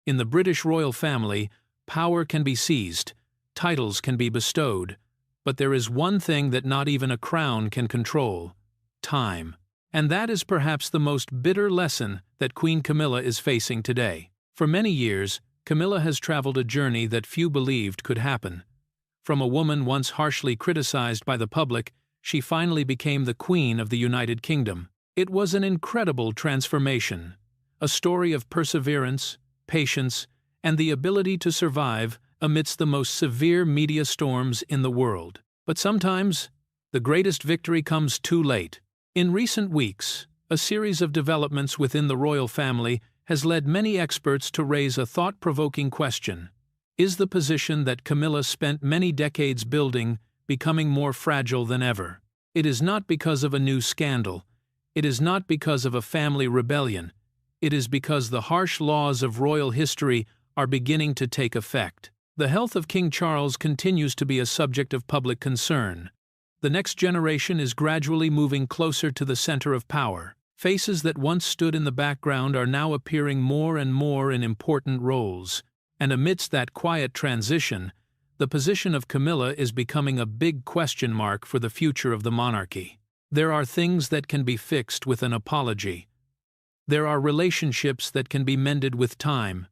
In the British royal family, power can be seized, titles can be bestowed, but there is one thing that not even a crown can control: time. And that is perhaps the most bitter lesson that Queen Camilla is facing today. For many years, Camilla has traveled a journey that few believed could happen. From a woman once harshly criticized by the public, she finally became the Queen of the United Kingdom. It was an incredible transformation, a story of perseverance, patience, and the ability to survive amidst the most severe media storms in the world. But sometimes, the greatest victory comes too late. In recent weeks, a series of developments within the royal family has led many experts to raise a thought-provoking question. Is the position that Camilla spent many decades building becoming more fragile than ever? It is not because of a new scandal. It is not because of a family rebellion. It is because the harsh laws of royal history are beginning to take effect. The health of King Charles continues to be a subject of public concern. The next generation is gradually moving closer to the center of power. Faces that once stood in the background are now appearing more and more in important roles. And amidst that quiet transition, the position of Camilla is becoming a big question mark for the future of the monarchy. There are things that can be fixed with an apology. There are relationships that can be mended with time.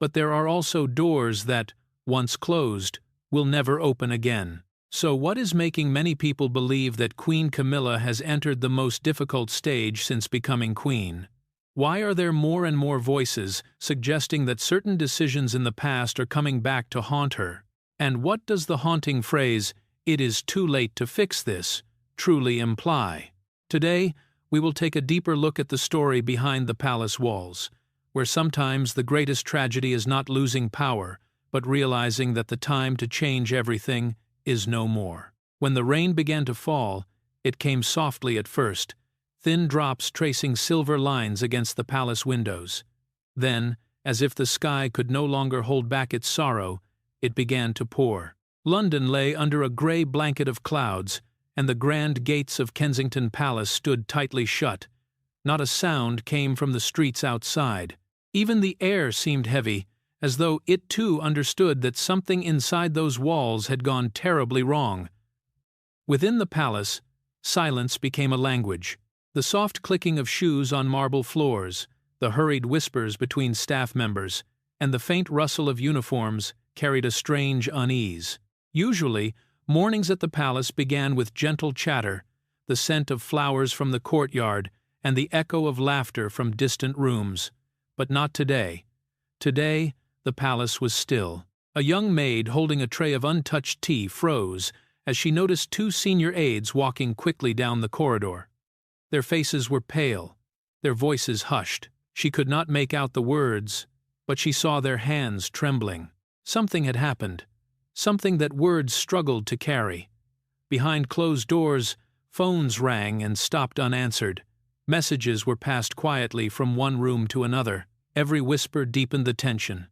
But there are also doors that, once closed, will never open again. So what is making many people believe that Queen Camilla has entered the most difficult stage since becoming queen? Why are there more and more voices suggesting that certain decisions in the past are coming back to haunt her? And what does the haunting phrase, "It is too late to fix this," truly imply? Today, we will take a deeper look at the story behind the palace walls, where sometimes the greatest tragedy is not losing power, but realizing that the time to change everything is no more. When the rain began to fall, it came softly at first, thin drops tracing silver lines against the palace windows. Then, as if the sky could no longer hold back its sorrow, it began to pour. London lay under a grey blanket of clouds, and the grand gates of Kensington Palace stood tightly shut. Not a sound came from the streets outside. Even the air seemed heavy, as though it too understood that something inside those walls had gone terribly wrong. Within the palace, silence became a language. The soft clicking of shoes on marble floors, the hurried whispers between staff members, and the faint rustle of uniforms carried a strange unease. Usually, mornings at the palace began with gentle chatter, the scent of flowers from the courtyard, and the echo of laughter from distant rooms. But not today. Today, the palace was still. A young maid holding a tray of untouched tea froze as she noticed two senior aides walking quickly down the corridor. Their faces were pale, their voices hushed. She could not make out the words, but she saw their hands trembling. Something had happened, something that words struggled to carry. Behind closed doors, phones rang and stopped unanswered. Messages were passed quietly from one room to another. Every whisper deepened the tension,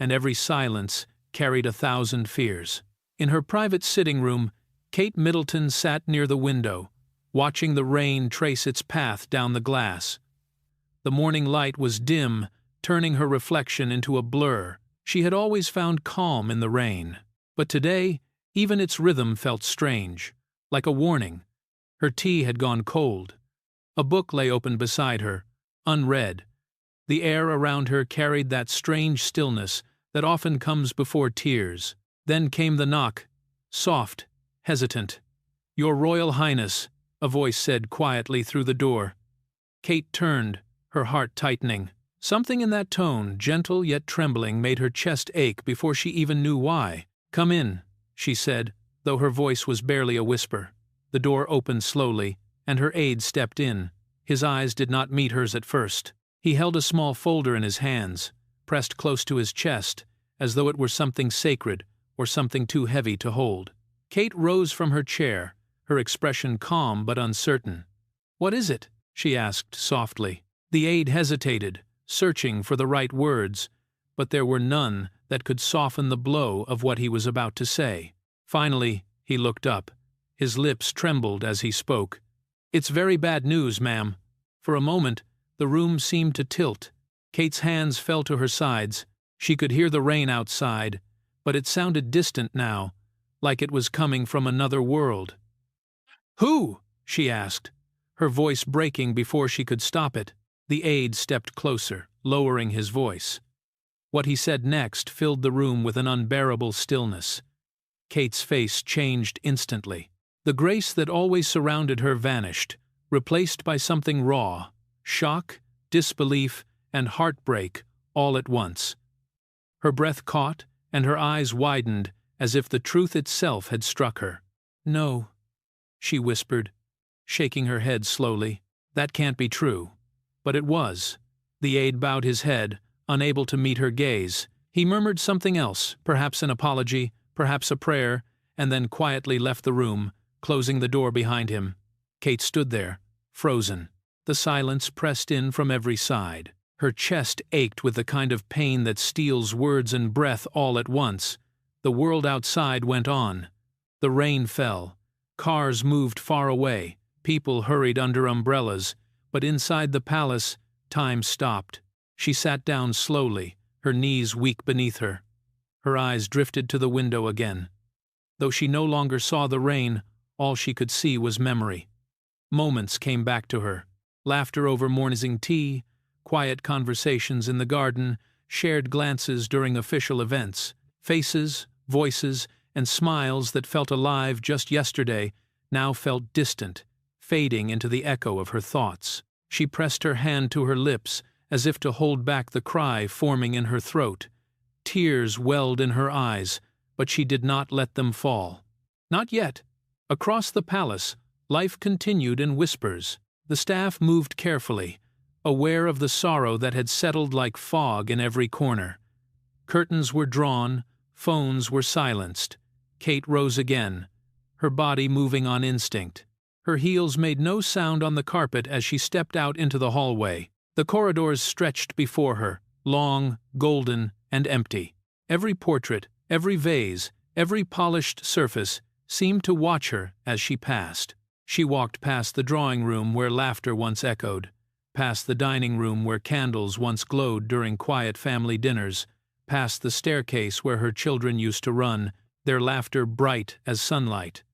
and every silence carried 1,000 fears. In her private sitting room, Kate Middleton sat near the window, watching the rain trace its path down the glass. The morning light was dim, turning her reflection into a blur. She had always found calm in the rain, but today, even its rhythm felt strange, like a warning. Her tea had gone cold. A book lay open beside her, unread. The air around her carried that strange stillness that often comes before tears. Then came the knock, soft, hesitant. "Your Royal Highness," a voice said quietly through the door. Kate turned, her heart tightening. Something in that tone, gentle yet trembling, made her chest ache before she even knew why. "Come in," she said, though her voice was barely a whisper. The door opened slowly, and her aide stepped in. His eyes did not meet hers at first. He held a small folder in his hands, pressed close to his chest, as though it were something sacred or something too heavy to hold. Kate rose from her chair, her expression calm but uncertain. "What is it?" she asked softly. The aide hesitated, searching for the right words, but there were none that could soften the blow of what he was about to say. Finally, he looked up. His lips trembled as he spoke. "It's very bad news, ma'am." For a moment, the room seemed to tilt. Kate's hands fell to her sides. She could hear the rain outside, but it sounded distant now, like it was coming from another world. "Who?" she asked, her voice breaking before she could stop it. The aide stepped closer, lowering his voice. What he said next filled the room with an unbearable stillness. Kate's face changed instantly. The grace that always surrounded her vanished, replaced by something raw, shock, disbelief, and heartbreak all at once. Her breath caught, and her eyes widened as if the truth itself had struck her. "No," she whispered, shaking her head slowly. "That can't be true." But it was. The aide bowed his head, unable to meet her gaze. He murmured something else, perhaps an apology, perhaps a prayer, and then quietly left the room, closing the door behind him. Kate stood there, frozen. The silence pressed in from every side. Her chest ached with the kind of pain that steals words and breath all at once. The world outside went on. The rain fell. Cars moved far away. People hurried under umbrellas. But inside the palace, time stopped. She sat down slowly, her knees weak beneath her. Her eyes drifted to the window again. Though she no longer saw the rain, all she could see was memory. Moments came back to her. Laughter over morning tea, quiet conversations in the garden, shared glances during official events, faces, voices, and smiles that felt alive just yesterday now felt distant, fading into the echo of her thoughts. She pressed her hand to her lips as if to hold back the cry forming in her throat. Tears welled in her eyes, but she did not let them fall. Not yet. Across the palace, life continued in whispers. The staff moved carefully, aware of the sorrow that had settled like fog in every corner. Curtains were drawn, phones were silenced. Kate rose again, her body moving on instinct. Her heels made no sound on the carpet as she stepped out into the hallway. The corridors stretched before her, long, golden, and empty. Every portrait, every vase, every polished surface seemed to watch her as she passed. She walked past the drawing room where laughter once echoed, past the dining room where candles once glowed during quiet family dinners, past the staircase where her children used to run, their laughter bright as sunlight.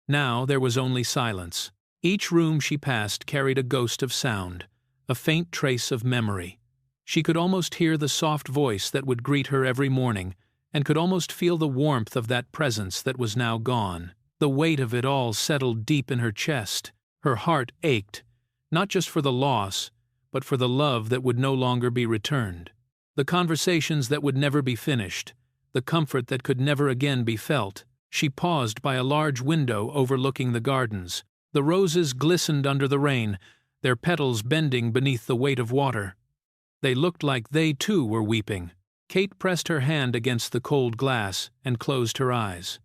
Now there was only silence. Each room she passed carried a ghost of sound, a faint trace of memory. She could almost hear the soft voice that would greet her every morning, and could almost feel the warmth of that presence that was now gone. The weight of it all settled deep in her chest. Her heart ached, not just for the loss, but for the love that would no longer be returned. The conversations that would never be finished, the comfort that could never again be felt. She paused by a large window overlooking the gardens. The roses glistened under the rain, their petals bending beneath the weight of water. They looked like they too were weeping. Kate pressed her hand against the cold glass and closed her eyes.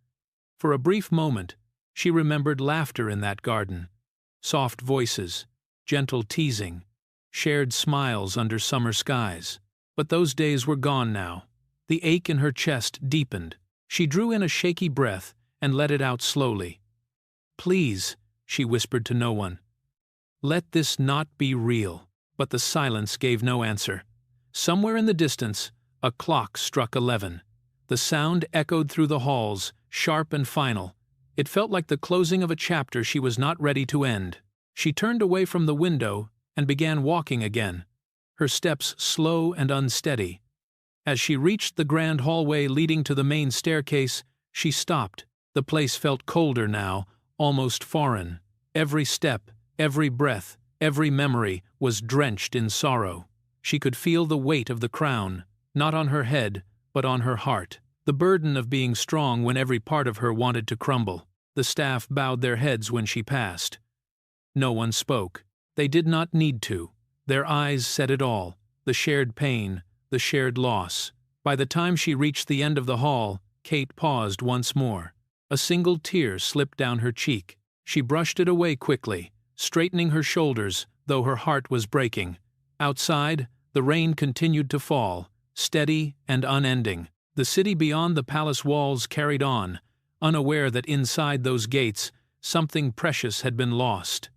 For a brief moment, she remembered laughter in that garden. Soft voices, gentle teasing, shared smiles under summer skies. But those days were gone now. The ache in her chest deepened. She drew in a shaky breath and let it out slowly. "Please," she whispered to no one, "let this not be real." But the silence gave no answer. Somewhere in the distance, a clock struck 11. The sound echoed through the halls, sharp and final. It felt like the closing of a chapter she was not ready to end. She turned away from the window and began walking again, her steps slow and unsteady. As she reached the grand hallway leading to the main staircase, she stopped. The place felt colder now, almost foreign. Every step, every breath, every memory was drenched in sorrow. She could feel the weight of the crown, not on her head, but on her heart. The burden of being strong when every part of her wanted to crumble. The staff bowed their heads when she passed. No one spoke. They did not need to. Their eyes said it all, the shared pain, the shared loss. By the time she reached the end of the hall, Kate paused once more. A single tear slipped down her cheek. She brushed it away quickly, straightening her shoulders, though her heart was breaking. Outside, the rain continued to fall, steady and unending. The city beyond the palace walls carried on, unaware that inside those gates something precious had been lost.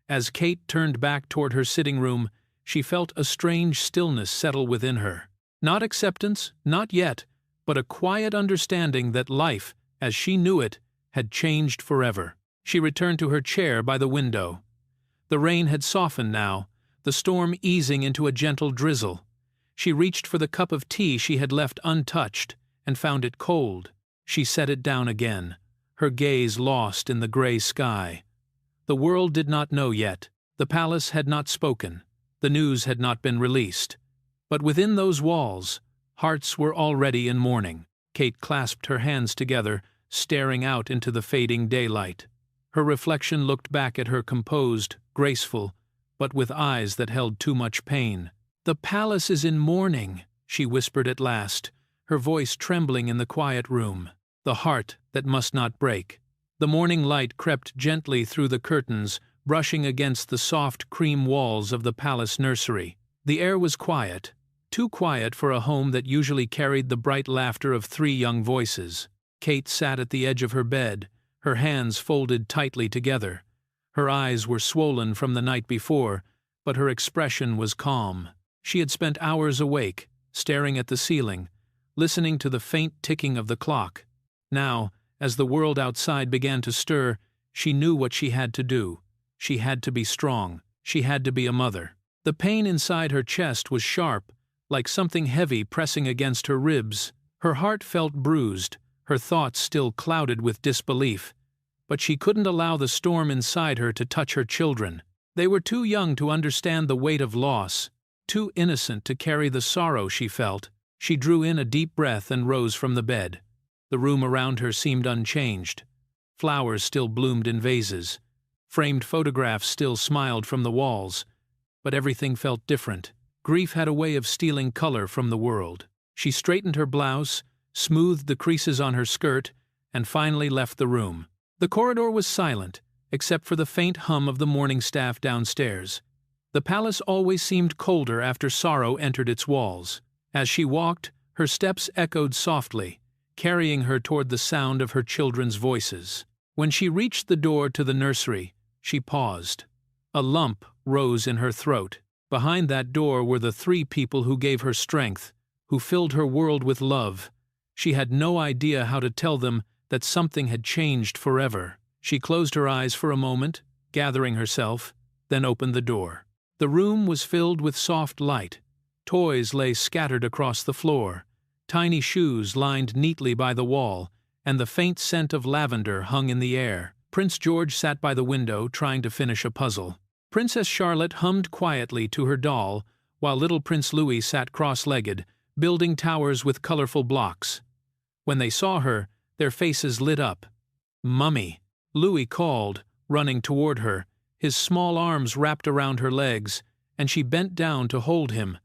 As Kate turned back toward her sitting room, she felt a strange stillness settle within her. Not acceptance, not yet, but a quiet understanding that life, as she knew it, had changed forever. She returned to her chair by the window. The rain had softened now, the storm easing into a gentle drizzle. She reached for the cup of tea she had left untouched, and found it cold. She set it down again, her gaze lost in the gray sky. The world did not know yet. The palace had not spoken. The news had not been released. But within those walls, hearts were already in mourning. Kate clasped her hands together, staring out into the fading daylight. Her reflection looked back at her composed, graceful, but with eyes that held too much pain. "The palace is in mourning," she whispered at last, her voice trembling in the quiet room. The heart that must not break. The morning light crept gently through the curtains, brushing against the soft cream walls of the palace nursery. The air was quiet, too quiet for a home that usually carried the bright laughter of 3 young voices. Kate sat at the edge of her bed, her hands folded tightly together. Her eyes were swollen from the night before, but her expression was calm. She had spent hours awake, staring at the ceiling, listening to the faint ticking of the clock. Now, as the world outside began to stir, she knew what she had to do. She had to be strong. She had to be a mother. The pain inside her chest was sharp, like something heavy pressing against her ribs. Her heart felt bruised, her thoughts still clouded with disbelief. But she couldn't allow the storm inside her to touch her children. They were too young to understand the weight of loss, too innocent to carry the sorrow she felt. She drew in a deep breath and rose from the bed. The room around her seemed unchanged. Flowers still bloomed in vases. Framed photographs still smiled from the walls. But everything felt different. Grief had a way of stealing color from the world. She straightened her blouse, smoothed the creases on her skirt, and finally left the room. The corridor was silent, except for the faint hum of the morning staff downstairs. The palace always seemed colder after sorrow entered its walls. As she walked, her steps echoed softly, carrying her toward the sound of her children's voices. When she reached the door to the nursery, she paused. A lump rose in her throat. Behind that door were the 3 people who gave her strength, who filled her world with love. She had no idea how to tell them that something had changed forever. She closed her eyes for a moment, gathering herself, then opened the door. The room was filled with soft light. Toys lay scattered across the floor. Tiny shoes lined neatly by the wall, and the faint scent of lavender hung in the air. Prince George sat by the window, trying to finish a puzzle. Princess Charlotte hummed quietly to her doll, while little Prince Louis sat cross-legged, building towers with colorful blocks. When they saw her, their faces lit up. "Mummy," Louis called, running toward her, his small arms wrapped around her legs, and she bent down to hold him.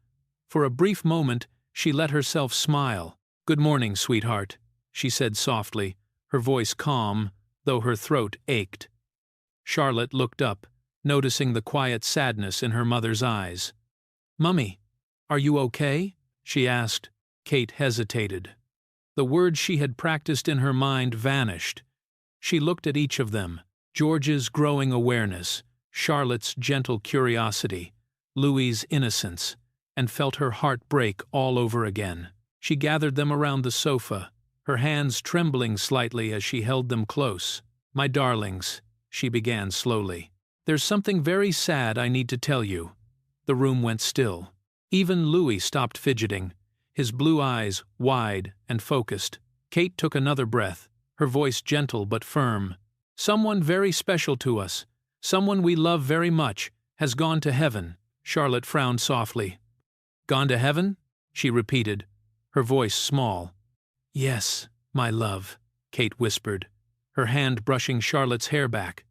For a brief moment, she let herself smile. "Good morning, sweetheart," she said softly, her voice calm, though her throat ached. Charlotte looked up, noticing the quiet sadness in her mother's eyes. "Mummy, are you okay?" she asked. Kate hesitated. The words she had practiced in her mind vanished. She looked at each of them, George's growing awareness, Charlotte's gentle curiosity, Louis's innocence, and felt her heart break all over again. She gathered them around the sofa, her hands trembling slightly as she held them close. "My darlings," she began slowly, "there's something very sad I need to tell you." The room went still. Even Louis stopped fidgeting, his blue eyes wide and focused. Kate took another breath, her voice gentle but firm. "Someone very special to us, someone we love very much, has gone to heaven." Charlotte frowned softly. "Gone to heaven?" she repeated, her voice small. "Yes, my love," Kate whispered, her hand brushing Charlotte's hair back.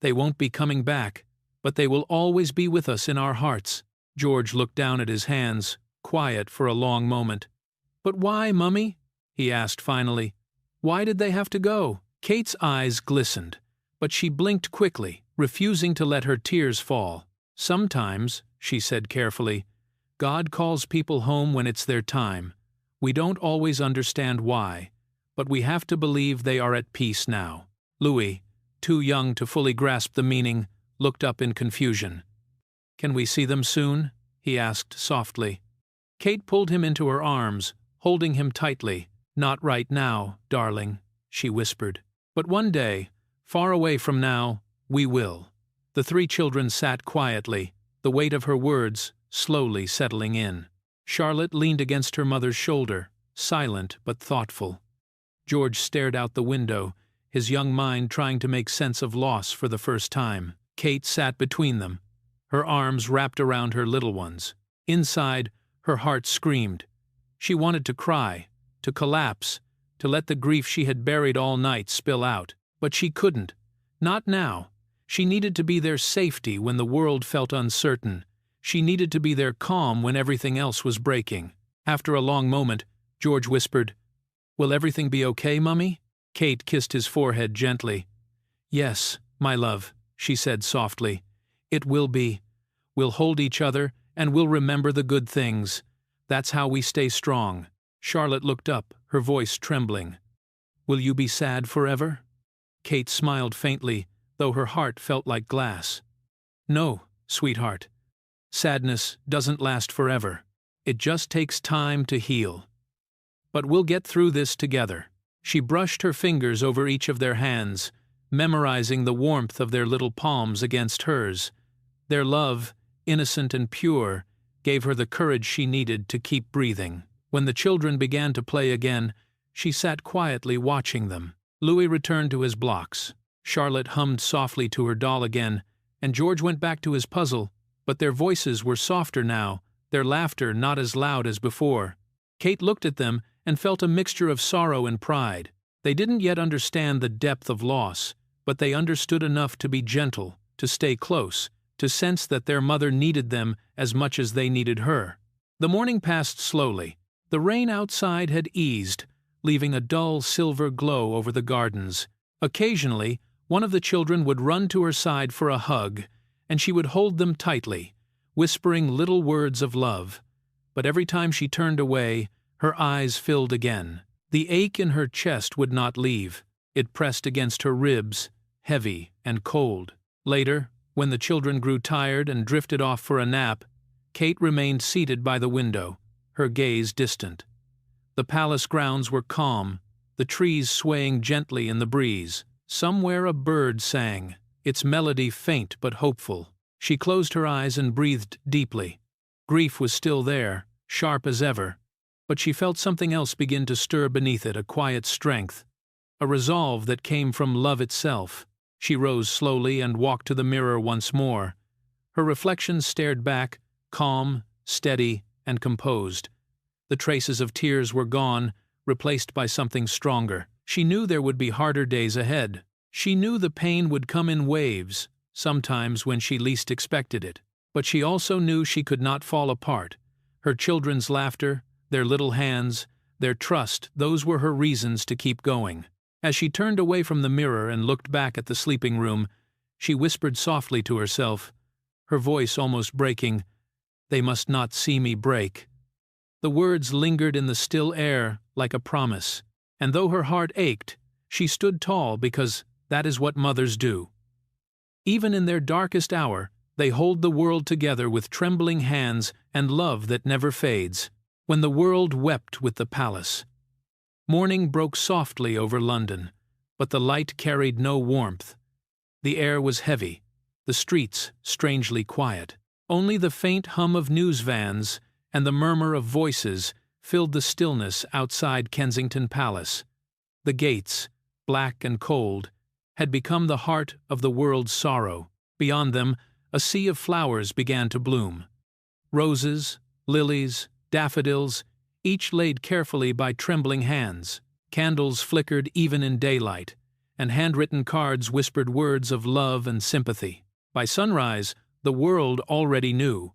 "They won't be coming back, but they will always be with us in our hearts." George looked down at his hands, quiet for a long moment. "But why, Mummy?" he asked finally. "Why did they have to go?" Kate's eyes glistened, but she blinked quickly, refusing to let her tears fall. "Sometimes," she said carefully, "God calls people home when it's their time. We don't always understand why, but we have to believe they are at peace now." Louis, too young to fully grasp the meaning, looked up in confusion. "Can we see them soon?" he asked softly. Kate pulled him into her arms, holding him tightly. "Not right now, darling," she whispered. "But one day, far away from now, we will." The three children sat quietly, the weight of her words slowly settling in. Charlotte leaned against her mother's shoulder, silent but thoughtful. George stared out the window, his young mind trying to make sense of loss for the first time. Kate sat between them, her arms wrapped around her little ones. Inside, her heart screamed. She wanted to cry, to collapse, to let the grief she had buried all night spill out. But she couldn't. Not now. She needed to be their safety when the world felt uncertain. She needed to be their calm when everything else was breaking. After a long moment, George whispered, "Will everything be okay, Mummy?" Kate kissed his forehead gently. "Yes, my love," she said softly. "It will be. We'll hold each other, and we'll remember the good things. That's how we stay strong." Charlotte looked up, her voice trembling. "Will you be sad forever?" Kate smiled faintly, though her heart felt like glass. "No, sweetheart. Sadness doesn't last forever. It just takes time to heal. But we'll get through this together." She brushed her fingers over each of their hands, memorizing the warmth of their little palms against hers. Their love, innocent and pure, gave her the courage she needed to keep breathing. When the children began to play again, she sat quietly watching them. Louis returned to his blocks. Charlotte hummed softly to her doll again, and George went back to his puzzle, but their voices were softer now, their laughter not as loud as before. Kate looked at them and felt a mixture of sorrow and pride. They didn't yet understand the depth of loss, but they understood enough to be gentle, to stay close, to sense that their mother needed them as much as they needed her. The morning passed slowly. The rain outside had eased, leaving a dull silver glow over the gardens. Occasionally, one of the children would run to her side for a hug, and she would hold them tightly, whispering little words of love. But every time she turned away, her eyes filled again. The ache in her chest would not leave. It pressed against her ribs, heavy and cold. Later, when the children grew tired and drifted off for a nap, Kate remained seated by the window, her gaze distant. The palace grounds were calm, the trees swaying gently in the breeze. Somewhere a bird sang, its melody faint but hopeful. She closed her eyes and breathed deeply. Grief was still there, sharp as ever, but she felt something else begin to stir beneath it, a quiet strength, a resolve that came from love itself. She rose slowly and walked to the mirror once more. Her reflection stared back, calm, steady, and composed. The traces of tears were gone, replaced by something stronger. She knew there would be harder days ahead. She knew the pain would come in waves, sometimes when she least expected it. But she also knew she could not fall apart. Her children's laughter, their little hands, their trust, those were her reasons to keep going. As she turned away from the mirror and looked back at the sleeping room, she whispered softly to herself, her voice almost breaking, "They must not see me break." The words lingered in the still air like a promise, and though her heart ached, she stood tall because that is what mothers do. Even in their darkest hour, they hold the world together with trembling hands and love that never fades. When the world wept with the palace. Morning broke softly over London, but the light carried no warmth. The air was heavy, the streets strangely quiet. Only the faint hum of news vans and the murmur of voices filled the stillness outside Kensington Palace. The gates, black and cold, had become the heart of the world's sorrow. Beyond them, a sea of flowers began to bloom. Roses, lilies, daffodils, each laid carefully by trembling hands. Candles flickered even in daylight, and handwritten cards whispered words of love and sympathy. By sunrise, the world already knew.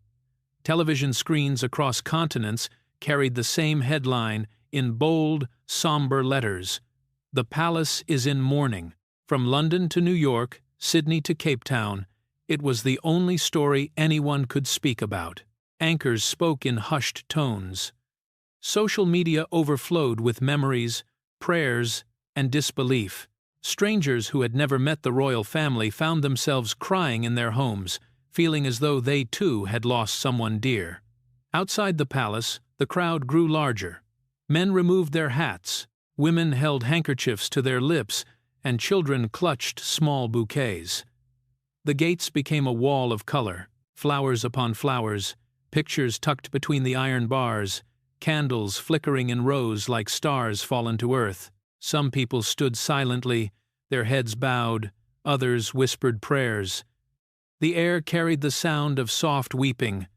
Television screens across continents carried the same headline in bold, somber letters. "The palace is in mourning." From London to New York, Sydney to Cape Town, it was the only story anyone could speak about. Anchors spoke in hushed tones. Social media overflowed with memories, prayers, and disbelief. Strangers who had never met the royal family found themselves crying in their homes, feeling as though they too had lost someone dear. Outside the palace, the crowd grew larger. Men removed their hats, women held handkerchiefs to their lips, and children clutched small bouquets. The gates became a wall of color, flowers upon flowers, pictures tucked between the iron bars, candles flickering in rows like stars fallen to earth. Some people stood silently, their heads bowed, others whispered prayers. The air carried the sound of soft weeping.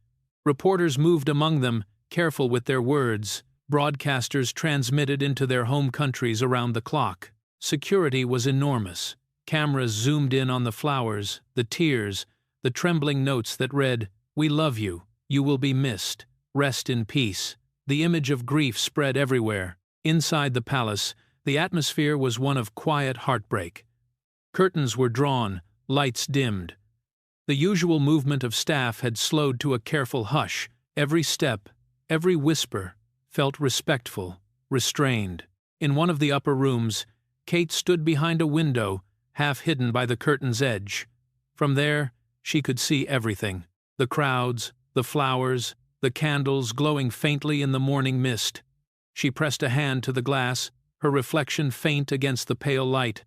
Reporters moved among them, careful with their words. Broadcasters transmitted into their home countries around the clock. Security was enormous. Cameras zoomed in on the flowers, the tears, the trembling notes that read, "We love you. You will be missed. Rest in peace." The image of grief spread everywhere. Inside the palace, the atmosphere was one of quiet heartbreak. Curtains were drawn, lights dimmed. The usual movement of staff had slowed to a careful hush. Every step, every whisper, felt respectful, restrained. In one of the upper rooms, Kate stood behind a window, half hidden by the curtain's edge. From there, she could see everything. The crowds, the flowers, the candles glowing faintly in the morning mist. She pressed a hand to the glass, her reflection faint against the pale light.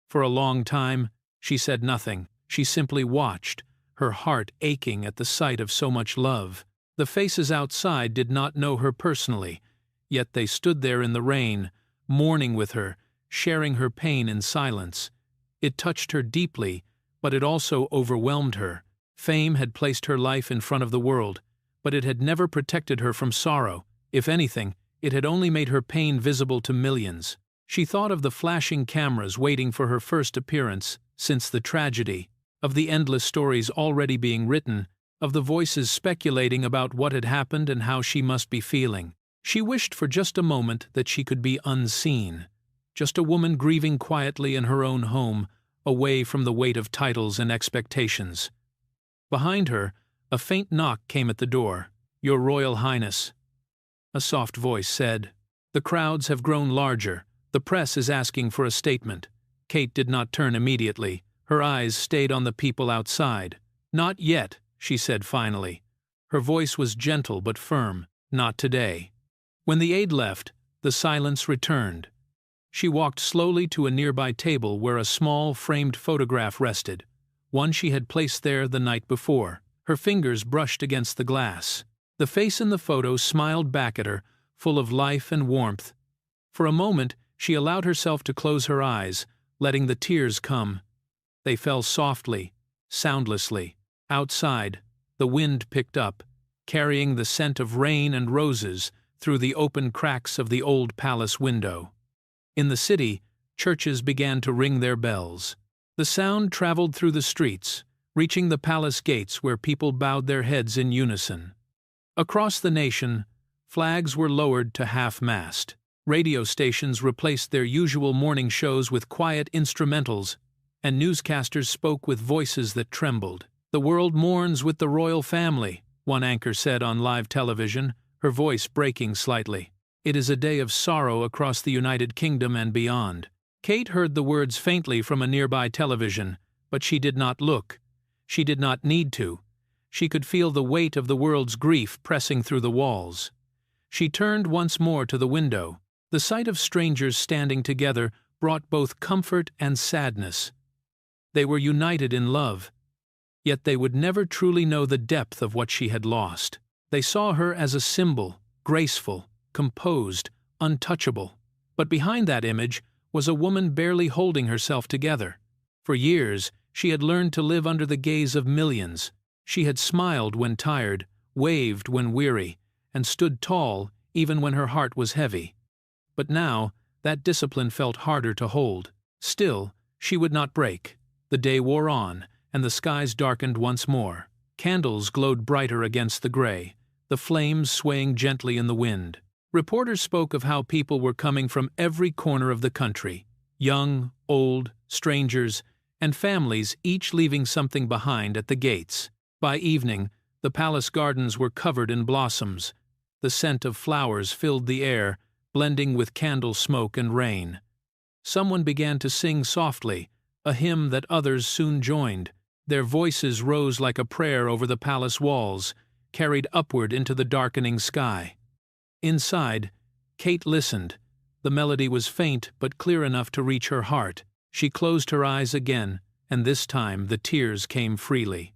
For a long time, she said nothing. She simply watched, her heart aching at the sight of so much love. The faces outside did not know her personally, yet they stood there in the rain, mourning with her, sharing her pain in silence. It touched her deeply, but it also overwhelmed her. Fame had placed her life in front of the world, but it had never protected her from sorrow. If anything, it had only made her pain visible to millions. She thought of the flashing cameras waiting for her first appearance since the tragedy, of the endless stories already being written, of the voices speculating about what had happened and how she must be feeling. She wished for just a moment that she could be unseen, just a woman grieving quietly in her own home, away from the weight of titles and expectations. Behind her, a faint knock came at the door. "Your Royal Highness," a soft voice said. "The crowds have grown larger. The press is asking for a statement." Kate did not turn immediately. Her eyes stayed on the people outside. "Not yet," she said finally. Her voice was gentle but firm. "Not today." When the aide left, the silence returned. She walked slowly to a nearby table where a small, framed photograph rested, one she had placed there the night before. Her fingers brushed against the glass. The face in the photo smiled back at her, full of life and warmth. For a moment, she allowed herself to close her eyes, letting the tears come. They fell softly, soundlessly. Outside, the wind picked up, carrying the scent of rain and roses through the open cracks of the old palace window. In the city, churches began to ring their bells. The sound traveled through the streets, reaching the palace gates where people bowed their heads in unison. Across the nation, flags were lowered to half-mast. Radio stations replaced their usual morning shows with quiet instrumentals, and newscasters spoke with voices that trembled. "The world mourns with the royal family," one anchor said on live television, her voice breaking slightly. "It is a day of sorrow across the United Kingdom and beyond." Kate heard the words faintly from a nearby television, but she did not look. She did not need to. She could feel the weight of the world's grief pressing through the walls. She turned once more to the window. The sight of strangers standing together brought both comfort and sadness. They were united in love, yet they would never truly know the depth of what she had lost. They saw her as a symbol, graceful, composed, untouchable. But behind that image was a woman barely holding herself together. For years, she had learned to live under the gaze of millions. She had smiled when tired, waved when weary, and stood tall even when her heart was heavy. But now, that discipline felt harder to hold. Still, she would not break. The day wore on, and the skies darkened once more. Candles glowed brighter against the gray, the flames swaying gently in the wind. Reporters spoke of how people were coming from every corner of the country, young, old, strangers, and families each leaving something behind at the gates. By evening, the palace gardens were covered in blossoms. The scent of flowers filled the air, blending with candle smoke and rain. Someone began to sing softly, a hymn that others soon joined. Their voices rose like a prayer over the palace walls, carried upward into the darkening sky. Inside, Kate listened. The melody was faint but clear enough to reach her heart. She closed her eyes again, and this time the tears came freely.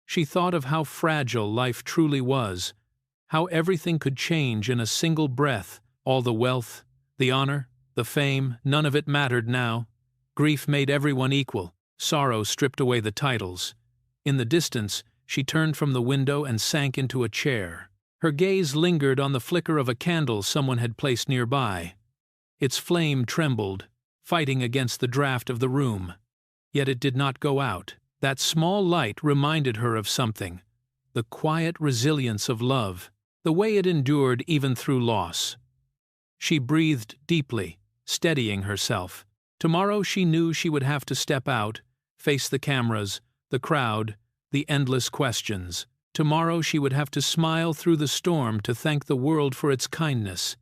She thought of how fragile life truly was, how everything could change in a single breath. All the wealth, the honor, the fame, none of it mattered now. Grief made everyone equal. Sorrow stripped away the titles. In the distance, she turned from the window and sank into a chair. Her gaze lingered on the flicker of a candle someone had placed nearby. Its flame trembled, fighting against the draft of the room. Yet it did not go out. That small light reminded her of something: the quiet resilience of love, the way it endured even through loss. She breathed deeply, steadying herself. Tomorrow she knew she would have to step out, face the cameras, the crowd, the endless questions. Tomorrow she would have to smile through the storm to thank the world for its kindness,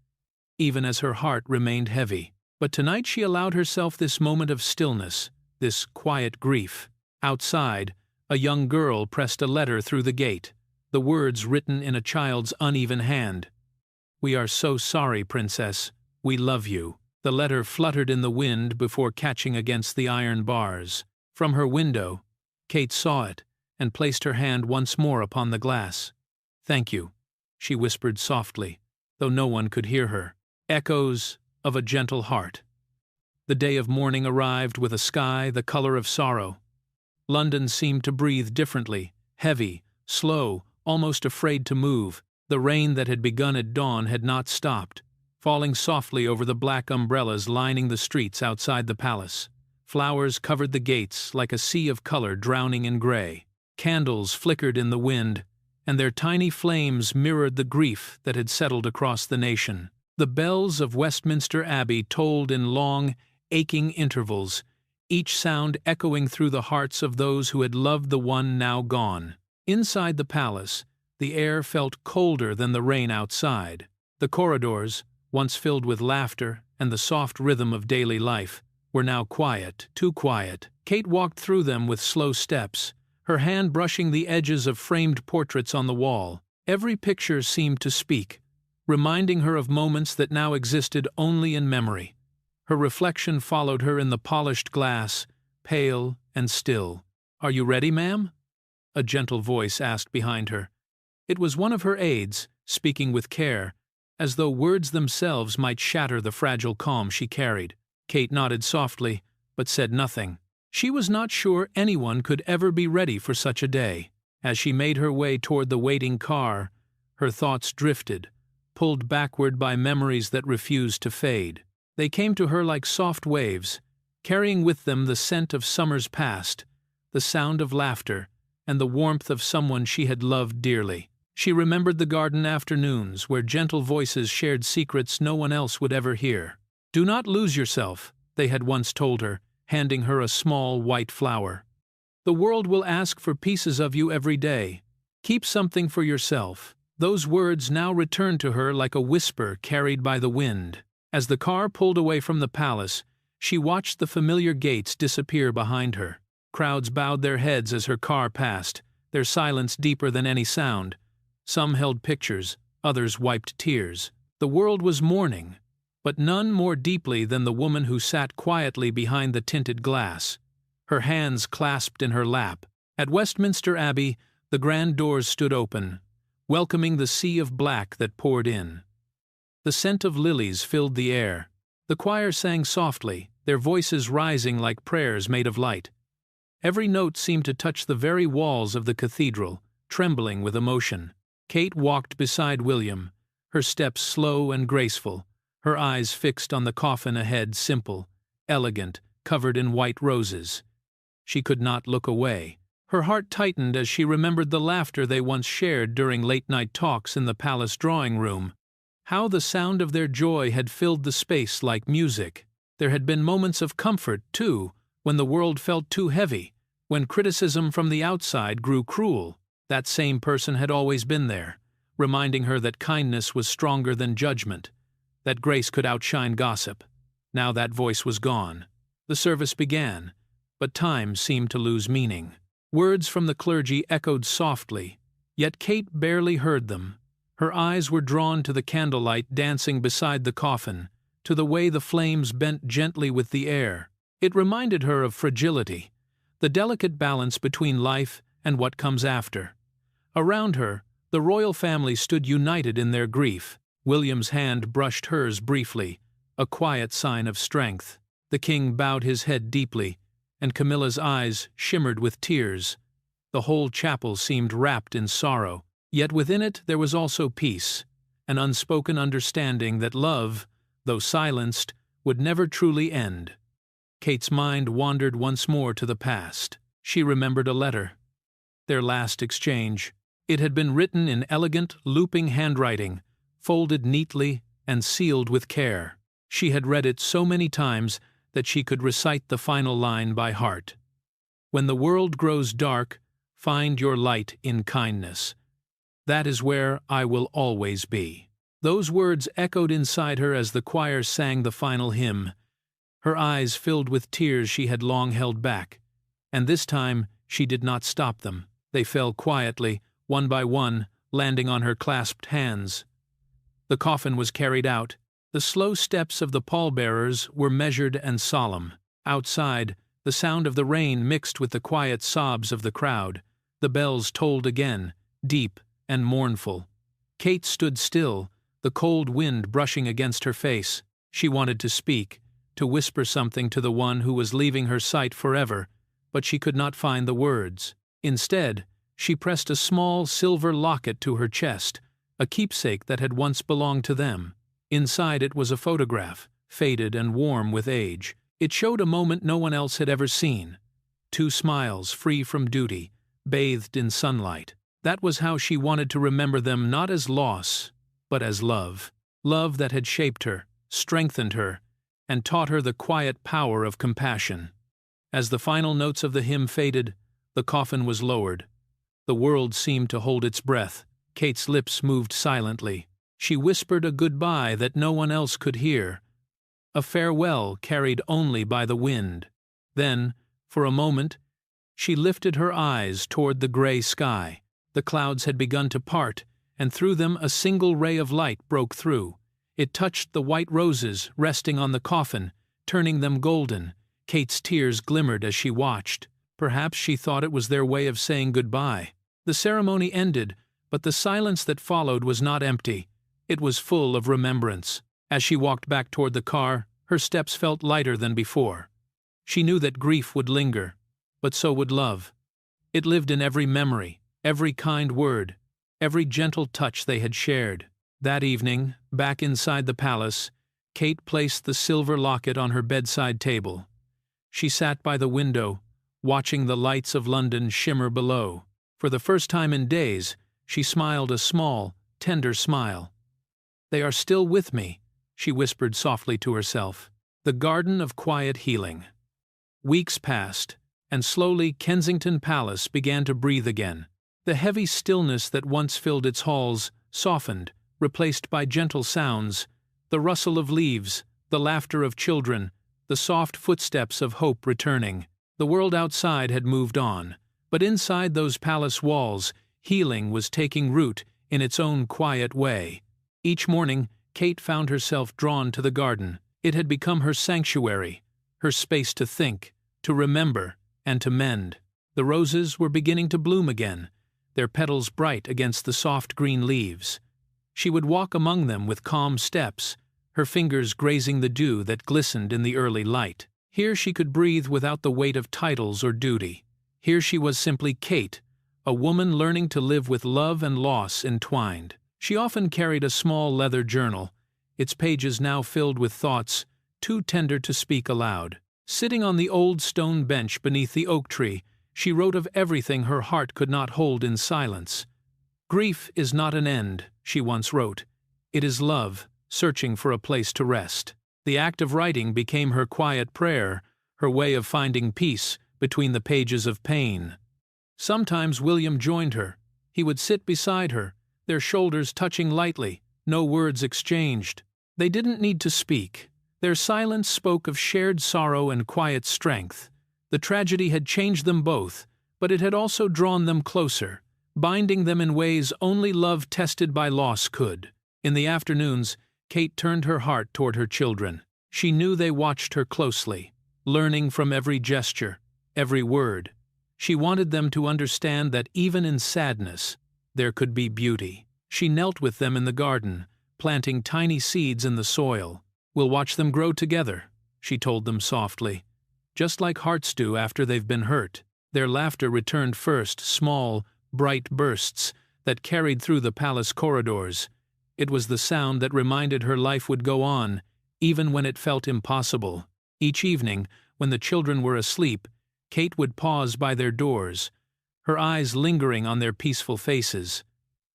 even as her heart remained heavy. But tonight she allowed herself this moment of stillness, this quiet grief. Outside, a young girl pressed a letter through the gate, the words written in a child's uneven hand. "We are so sorry, Princess. We love you." The letter fluttered in the wind before catching against the iron bars. From her window, Kate saw it and placed her hand once more upon the glass. "Thank you," she whispered softly, though no one could hear her. Echoes of a gentle heart. The day of mourning arrived with a sky the color of sorrow. London seemed to breathe differently, heavy, slow, almost afraid to move. The rain that had begun at dawn had not stopped, falling softly over the black umbrellas lining the streets outside the palace. Flowers covered the gates like a sea of color drowning in gray. Candles flickered in the wind, and their tiny flames mirrored the grief that had settled across the nation. The bells of Westminster Abbey tolled in long, aching intervals, each sound echoing through the hearts of those who had loved the one now gone. Inside the palace, the air felt colder than the rain outside. The corridors, once filled with laughter and the soft rhythm of daily life, were now quiet, too quiet. Kate walked through them with slow steps, her hand brushing the edges of framed portraits on the wall. Every picture seemed to speak, reminding her of moments that now existed only in memory. Her reflection followed her in the polished glass, pale and still. "Are you ready, ma'am?" a gentle voice asked behind her. It was one of her aides, speaking with care, as though words themselves might shatter the fragile calm she carried. Kate nodded softly, but said nothing. She was not sure anyone could ever be ready for such a day. As she made her way toward the waiting car, her thoughts drifted, pulled backward by memories that refused to fade. They came to her like soft waves, carrying with them the scent of summers past, the sound of laughter, and the warmth of someone she had loved dearly. She remembered the garden afternoons where gentle voices shared secrets no one else would ever hear. "Do not lose yourself," they had once told her, handing her a small white flower. "The world will ask for pieces of you every day. Keep something for yourself." Those words now returned to her like a whisper carried by the wind. As the car pulled away from the palace, she watched the familiar gates disappear behind her. Crowds bowed their heads as her car passed, their silence deeper than any sound. Some held pictures, others wiped tears. The world was mourning, but none more deeply than the woman who sat quietly behind the tinted glass, her hands clasped in her lap. At Westminster Abbey, the grand doors stood open, welcoming the sea of black that poured in. The scent of lilies filled the air. The choir sang softly, their voices rising like prayers made of light. Every note seemed to touch the very walls of the cathedral, trembling with emotion. Kate walked beside William, her steps slow and graceful, her eyes fixed on the coffin ahead, simple, elegant, covered in white roses. She could not look away. Her heart tightened as she remembered the laughter they once shared during late-night talks in the palace drawing room. How the sound of their joy had filled the space like music. There had been moments of comfort, too, when the world felt too heavy, when criticism from the outside grew cruel. That same person had always been there, reminding her that kindness was stronger than judgment, that grace could outshine gossip. Now that voice was gone. The service began, but time seemed to lose meaning. Words from the clergy echoed softly, yet Kate barely heard them. Her eyes were drawn to the candlelight dancing beside the coffin, to the way the flames bent gently with the air. It reminded her of fragility, the delicate balance between life and what comes after. Around her, the royal family stood united in their grief. William's hand brushed hers briefly, a quiet sign of strength. The king bowed his head deeply, and Camilla's eyes shimmered with tears. The whole chapel seemed wrapped in sorrow, yet within it there was also peace, an unspoken understanding that love, though silenced, would never truly end. Kate's mind wandered once more to the past. She remembered a letter. Their last exchange. It had been written in elegant, looping handwriting, folded neatly and sealed with care. She had read it so many times that she could recite the final line by heart. "When the world grows dark, find your light in kindness. That is where I will always be." Those words echoed inside her as the choir sang the final hymn. Her eyes filled with tears she had long held back, and this time she did not stop them. They fell quietly, one by one, landing on her clasped hands. The coffin was carried out. The slow steps of the pallbearers were measured and solemn. Outside, the sound of the rain mixed with the quiet sobs of the crowd. The bells tolled again, deep and mournful. Kate stood still, the cold wind brushing against her face. She wanted to speak, to whisper something to the one who was leaving her sight forever, but she could not find the words. Instead, she pressed a small silver locket to her chest, a keepsake that had once belonged to them. Inside it was a photograph, faded and warm with age. It showed a moment no one else had ever seen. 2 smiles free from duty, bathed in sunlight. That was how she wanted to remember them, not as loss, but as love. Love that had shaped her, strengthened her, and taught her the quiet power of compassion. As the final notes of the hymn faded, the coffin was lowered. The world seemed to hold its breath. Kate's lips moved silently. She whispered a goodbye that no one else could hear, a farewell carried only by the wind. Then, for a moment, she lifted her eyes toward the gray sky. The clouds had begun to part, and through them a single ray of light broke through. It touched the white roses resting on the coffin, turning them golden. Kate's tears glimmered as she watched. Perhaps she thought it was their way of saying goodbye. The ceremony ended, but the silence that followed was not empty. It was full of remembrance. As she walked back toward the car, her steps felt lighter than before. She knew that grief would linger, but so would love. It lived in every memory, every kind word, every gentle touch they had shared. That evening, back inside the palace, Kate placed the silver locket on her bedside table. She sat by the window, watching the lights of London shimmer below. For the first time in days, she smiled a small, tender smile. "They are still with me," she whispered softly to herself. The garden of quiet healing. Weeks passed, and slowly Kensington Palace began to breathe again. The heavy stillness that once filled its halls softened, replaced by gentle sounds, the rustle of leaves, the laughter of children, the soft footsteps of hope returning. The world outside had moved on, but inside those palace walls, healing was taking root in its own quiet way. Each morning, Kate found herself drawn to the garden. It had become her sanctuary, her space to think, to remember, and to mend. The roses were beginning to bloom again, their petals bright against the soft green leaves. She would walk among them with calm steps, her fingers grazing the dew that glistened in the early light. Here she could breathe without the weight of titles or duty. Here she was simply Kate, a woman learning to live with love and loss entwined. She often carried a small leather journal, its pages now filled with thoughts too tender to speak aloud. Sitting on the old stone bench beneath the oak tree, she wrote of everything her heart could not hold in silence. "Grief is not an end," she once wrote. "It is love, searching for a place to rest." The act of writing became her quiet prayer, her way of finding peace between the pages of pain. Sometimes William joined her. He would sit beside her, their shoulders touching lightly, no words exchanged. They didn't need to speak. Their silence spoke of shared sorrow and quiet strength. The tragedy had changed them both, but it had also drawn them closer, binding them in ways only love tested by loss could. In the afternoons, Kate turned her heart toward her children. She knew they watched her closely, learning from every gesture, every word. She wanted them to understand that even in sadness, there could be beauty. She knelt with them in the garden, planting tiny seeds in the soil. "We'll watch them grow together," she told them softly. "Just like hearts do after they've been hurt." Their laughter returned first, small, bright bursts that carried through the palace corridors. It was the sound that reminded her life would go on, even when it felt impossible. Each evening, when the children were asleep, Kate would pause by their doors, her eyes lingering on their peaceful faces.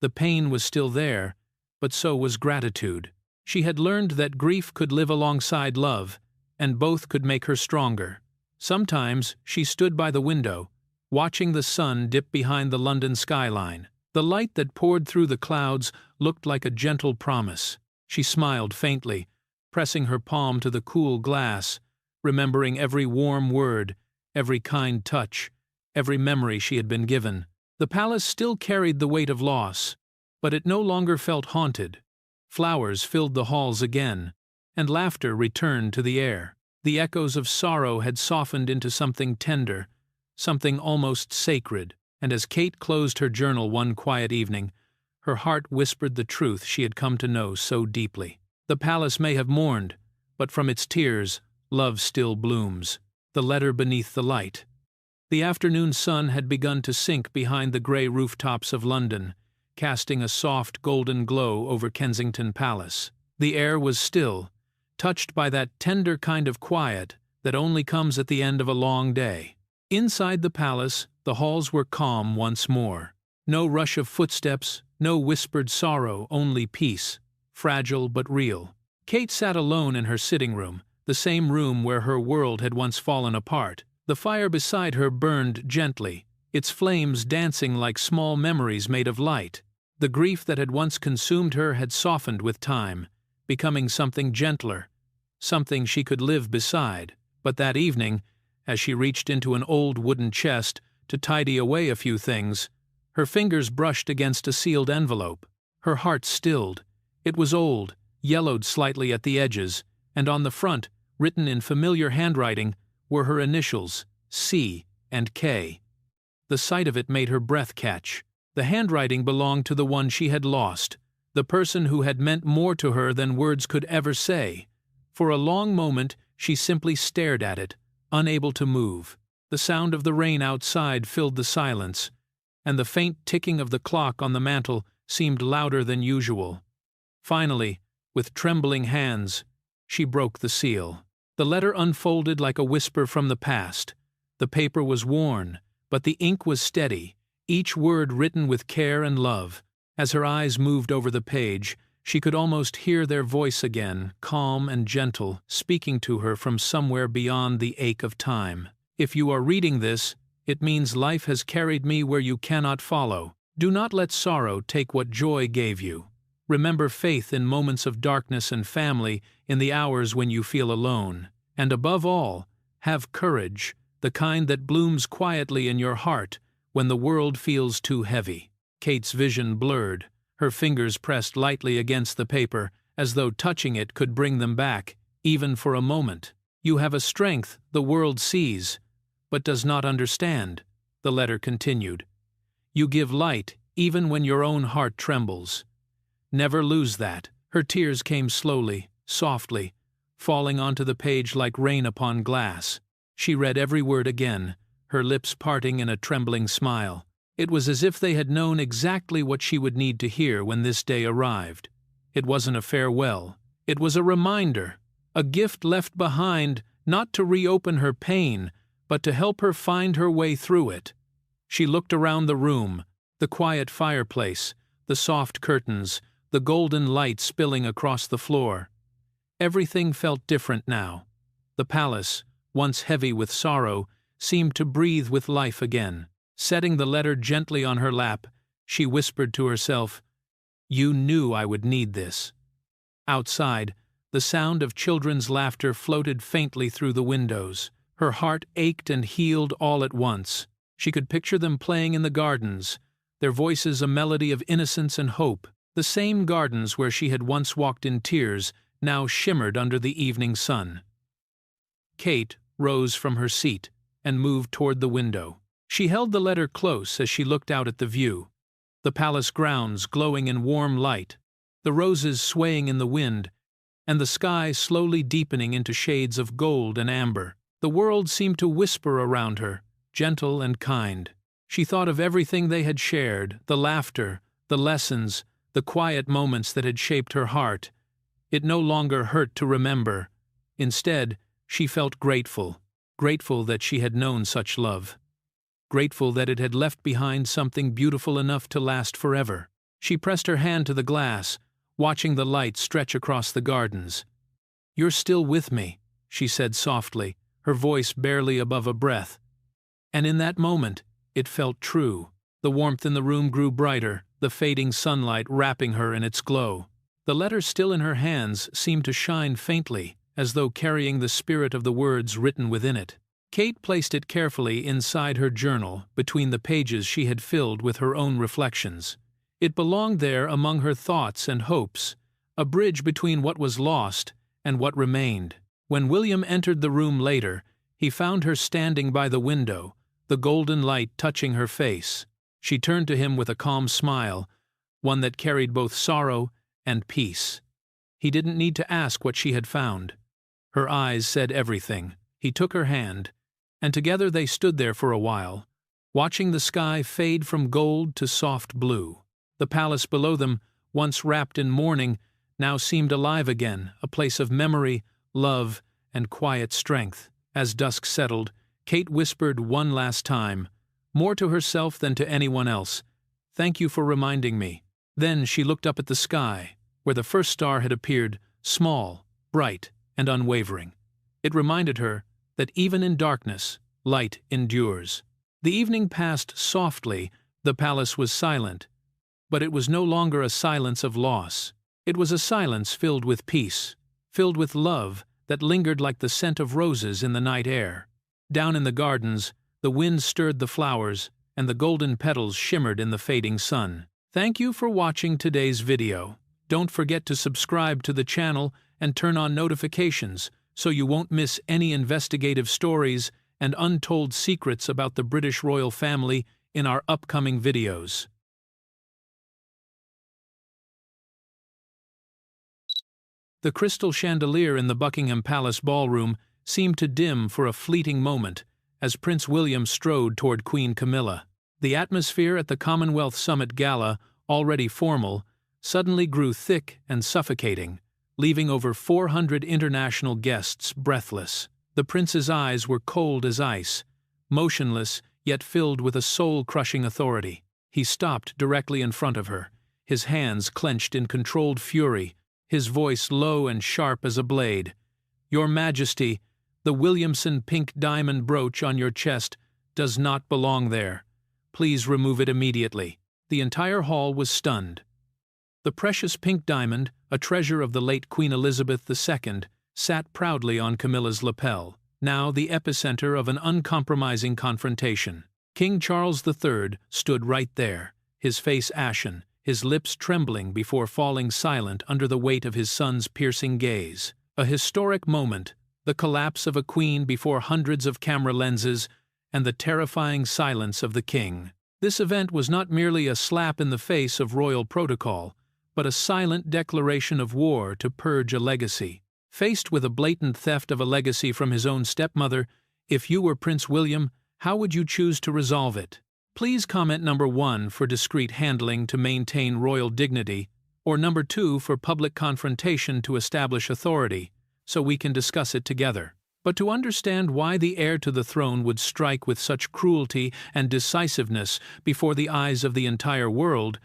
The pain was still there, but so was gratitude. She had learned that grief could live alongside love, and both could make her stronger. Sometimes she stood by the window, watching the sun dip behind the London skyline. The light that poured through the clouds looked like a gentle promise. She smiled faintly, pressing her palm to the cool glass, remembering every warm word, every kind touch, every memory she had been given. The palace still carried the weight of loss, but it no longer felt haunted. Flowers filled the halls again, and laughter returned to the air. The echoes of sorrow had softened into something tender, something almost sacred, and as Kate closed her journal one quiet evening, her heart whispered the truth she had come to know so deeply. The palace may have mourned, but from its tears, love still blooms. The letter beneath the light. The afternoon sun had begun to sink behind the grey rooftops of London, casting a soft golden glow over Kensington Palace. The air was still, touched by that tender kind of quiet that only comes at the end of a long day. Inside the palace, the halls were calm once more. No rush of footsteps, no whispered sorrow, only peace, fragile but real. Kate sat alone in her sitting room, the same room where her world had once fallen apart. The fire beside her burned gently, its flames dancing like small memories made of light. The grief that had once consumed her had softened with time, becoming something gentler, something she could live beside. But that evening, as she reached into an old wooden chest to tidy away a few things, her fingers brushed against a sealed envelope. Her heart stilled. It was old, yellowed slightly at the edges, and on the front, written in familiar handwriting, were her initials, C and K. The sight of it made her breath catch. The handwriting belonged to the one she had lost, the person who had meant more to her than words could ever say. For a long moment she simply stared at it, unable to move. The sound of the rain outside filled the silence, and the faint ticking of the clock on the mantel seemed louder than usual. Finally, with trembling hands, she broke the seal. The letter unfolded like a whisper from the past. The paper was worn, but the ink was steady, each word written with care and love. As her eyes moved over the page, she could almost hear their voice again, calm and gentle, speaking to her from somewhere beyond the ache of time. "If you are reading this, it means life has carried me where you cannot follow. Do not let sorrow take what joy gave you. Remember faith in moments of darkness and family in the hours when you feel alone. And above all, have courage, the kind that blooms quietly in your heart when the world feels too heavy." Kate's vision blurred, her fingers pressed lightly against the paper, as though touching it could bring them back, even for a moment. "You have a strength the world sees, but does not understand," the letter continued. "You give light even when your own heart trembles. Never lose that." Her tears came slowly, softly, falling onto the page like rain upon glass. She read every word again, her lips parting in a trembling smile. It was as if they had known exactly what she would need to hear when this day arrived. It wasn't a farewell. It was a reminder, a gift left behind not to reopen her pain, but to help her find her way through it. She looked around the room, the quiet fireplace, the soft curtains, the golden light spilling across the floor. Everything felt different now. The palace, once heavy with sorrow, seemed to breathe with life again. Setting the letter gently on her lap, she whispered to herself, "You knew I would need this." Outside, the sound of children's laughter floated faintly through the windows. Her heart ached and healed all at once. She could picture them playing in the gardens, their voices a melody of innocence and hope. The same gardens where she had once walked in tears now shimmered under the evening sun. Kate rose from her seat and moved toward the window. She held the letter close as she looked out at the view. The palace grounds glowing in warm light, the roses swaying in the wind, and the sky slowly deepening into shades of gold and amber. The world seemed to whisper around her, gentle and kind. She thought of everything they had shared, the laughter, the lessons, the quiet moments that had shaped her heart. It no longer hurt to remember. Instead, she felt grateful that she had known such love. Grateful that it had left behind something beautiful enough to last forever. She pressed her hand to the glass, watching the light stretch across the gardens. "You're still with me," she said softly, her voice barely above a breath. And in that moment, it felt true. The warmth in the room grew brighter, the fading sunlight wrapping her in its glow. The letter still in her hands seemed to shine faintly, as though carrying the spirit of the words written within it. Kate placed it carefully inside her journal, between the pages she had filled with her own reflections. It belonged there among her thoughts and hopes, a bridge between what was lost and what remained. When William entered the room later, he found her standing by the window, the golden light touching her face. She turned to him with a calm smile, one that carried both sorrow and peace. He didn't need to ask what she had found. Her eyes said everything. He took her hand, and together they stood there for a while, watching the sky fade from gold to soft blue. The palace below them, once wrapped in mourning, now seemed alive again, a place of memory, love, and quiet strength. As dusk settled, Kate whispered one last time, more to herself than to anyone else, "Thank you for reminding me." Then she looked up at the sky, where the first star had appeared, small, bright, and unwavering. It reminded her that even in darkness, light endures. The evening passed softly, the palace was silent, but it was no longer a silence of loss. It was a silence filled with peace, filled with love that lingered like the scent of roses in the night air. Down in the gardens, the wind stirred the flowers, and the golden petals shimmered in the fading sun. Thank you for watching today's video. Don't forget to subscribe to the channel and turn on notifications so you won't miss any investigative stories and untold secrets about the British royal family in our upcoming videos. The crystal chandelier in the Buckingham Palace ballroom seemed to dim for a fleeting moment as Prince William strode toward Queen Camilla. The atmosphere at the Commonwealth Summit Gala, already formal, suddenly grew thick and suffocating, leaving over 400 international guests breathless. The prince's eyes were cold as ice, motionless yet filled with a soul-crushing authority. He stopped directly in front of her, his hands clenched in controlled fury, his voice low and sharp as a blade. "Your Majesty, the Williamson pink diamond brooch on your chest does not belong there. Please remove it immediately." The entire hall was stunned. The precious pink diamond, a treasure of the late Queen Elizabeth II, sat proudly on Camilla's lapel, now the epicenter of an uncompromising confrontation. King Charles III stood right there, his face ashen, his lips trembling before falling silent under the weight of his son's piercing gaze. A historic moment, the collapse of a queen before hundreds of camera lenses, and the terrifying silence of the king. This event was not merely a slap in the face of royal protocol, but a silent declaration of war to purge a legacy. Faced with a blatant theft of a legacy from his own stepmother, if you were Prince William, how would you choose to resolve it? Please comment number 1 for discreet handling to maintain royal dignity, or number 2 for public confrontation to establish authority, so we can discuss it together. But to understand why the heir to the throne would strike with such cruelty and decisiveness before the eyes of the entire world,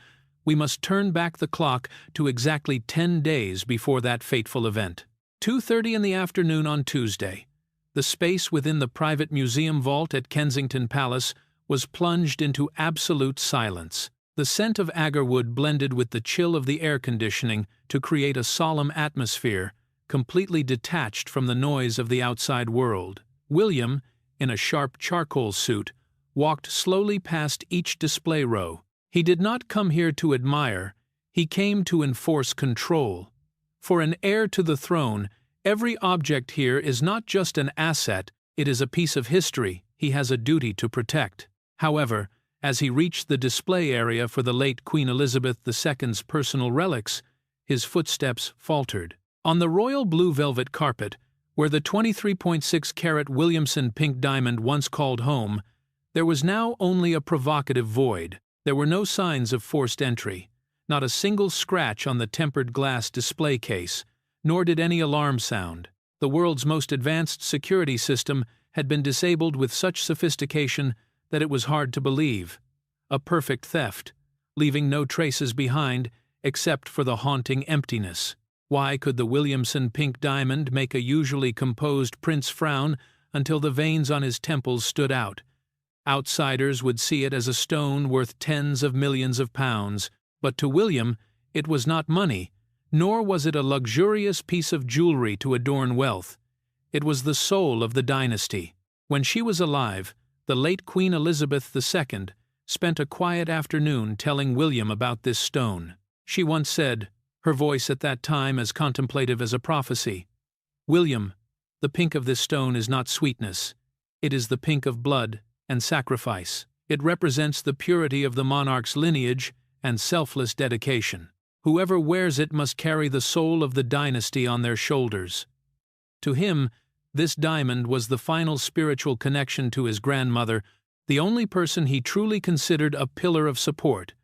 we must turn back the clock to exactly 10 days before that fateful event. 2:30 in the afternoon on Tuesday. The space within the private museum vault at Kensington Palace was plunged into absolute silence. The scent of agarwood blended with the chill of the air conditioning to create a solemn atmosphere, completely detached from the noise of the outside world. William, in a sharp charcoal suit, walked slowly past each display row. He did not come here to admire, he came to enforce control. For an heir to the throne, every object here is not just an asset, it is a piece of history he has a duty to protect. However, as he reached the display area for the late Queen Elizabeth II's personal relics, his footsteps faltered. On the royal blue velvet carpet, where the 23.6-carat Williamson pink diamond once called home, there was now only a provocative void. There were no signs of forced entry, not a single scratch on the tempered glass display case, nor did any alarm sound. The world's most advanced security system had been disabled with such sophistication that it was hard to believe. A perfect theft, leaving no traces behind except for the haunting emptiness. Why could the Williamson pink diamond make a usually composed prince frown until the veins on his temples stood out? Outsiders would see it as a stone worth tens of millions of pounds, but to William it was not money, nor was it a luxurious piece of jewelry to adorn wealth. It was the soul of the dynasty. When she was alive, the late Queen Elizabeth II spent a quiet afternoon telling William about this stone. She once said, her voice at that time as contemplative as a prophecy, "William, the pink of this stone is not sweetness. It is the pink of blood and sacrifice. It represents the purity of the monarch's lineage and selfless dedication. Whoever wears it must carry the soul of the dynasty on their shoulders." To him, this diamond was the final spiritual connection to his grandmother, the only person he truly considered a pillar of support.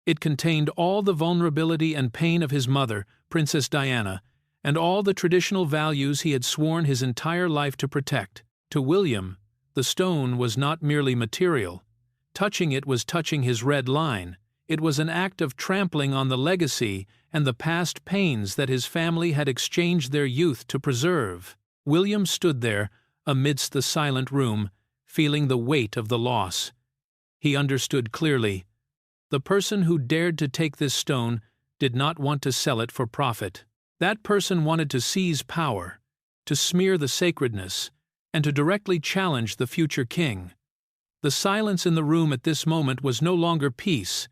It contained all the vulnerability and pain of his mother, Princess Diana, and all the traditional values he had sworn his entire life to protect. To William, the stone was not merely material. Touching it was touching his red line. It was an act of trampling on the legacy and the past pains that his family had exchanged their youth to preserve. William stood there, amidst the silent room, feeling the weight of the loss. He understood clearly. The person who dared to take this stone did not want to sell it for profit. That person wanted to seize power, to smear the sacredness, and to directly challenge the future king. The silence in the room at this moment was no longer peace.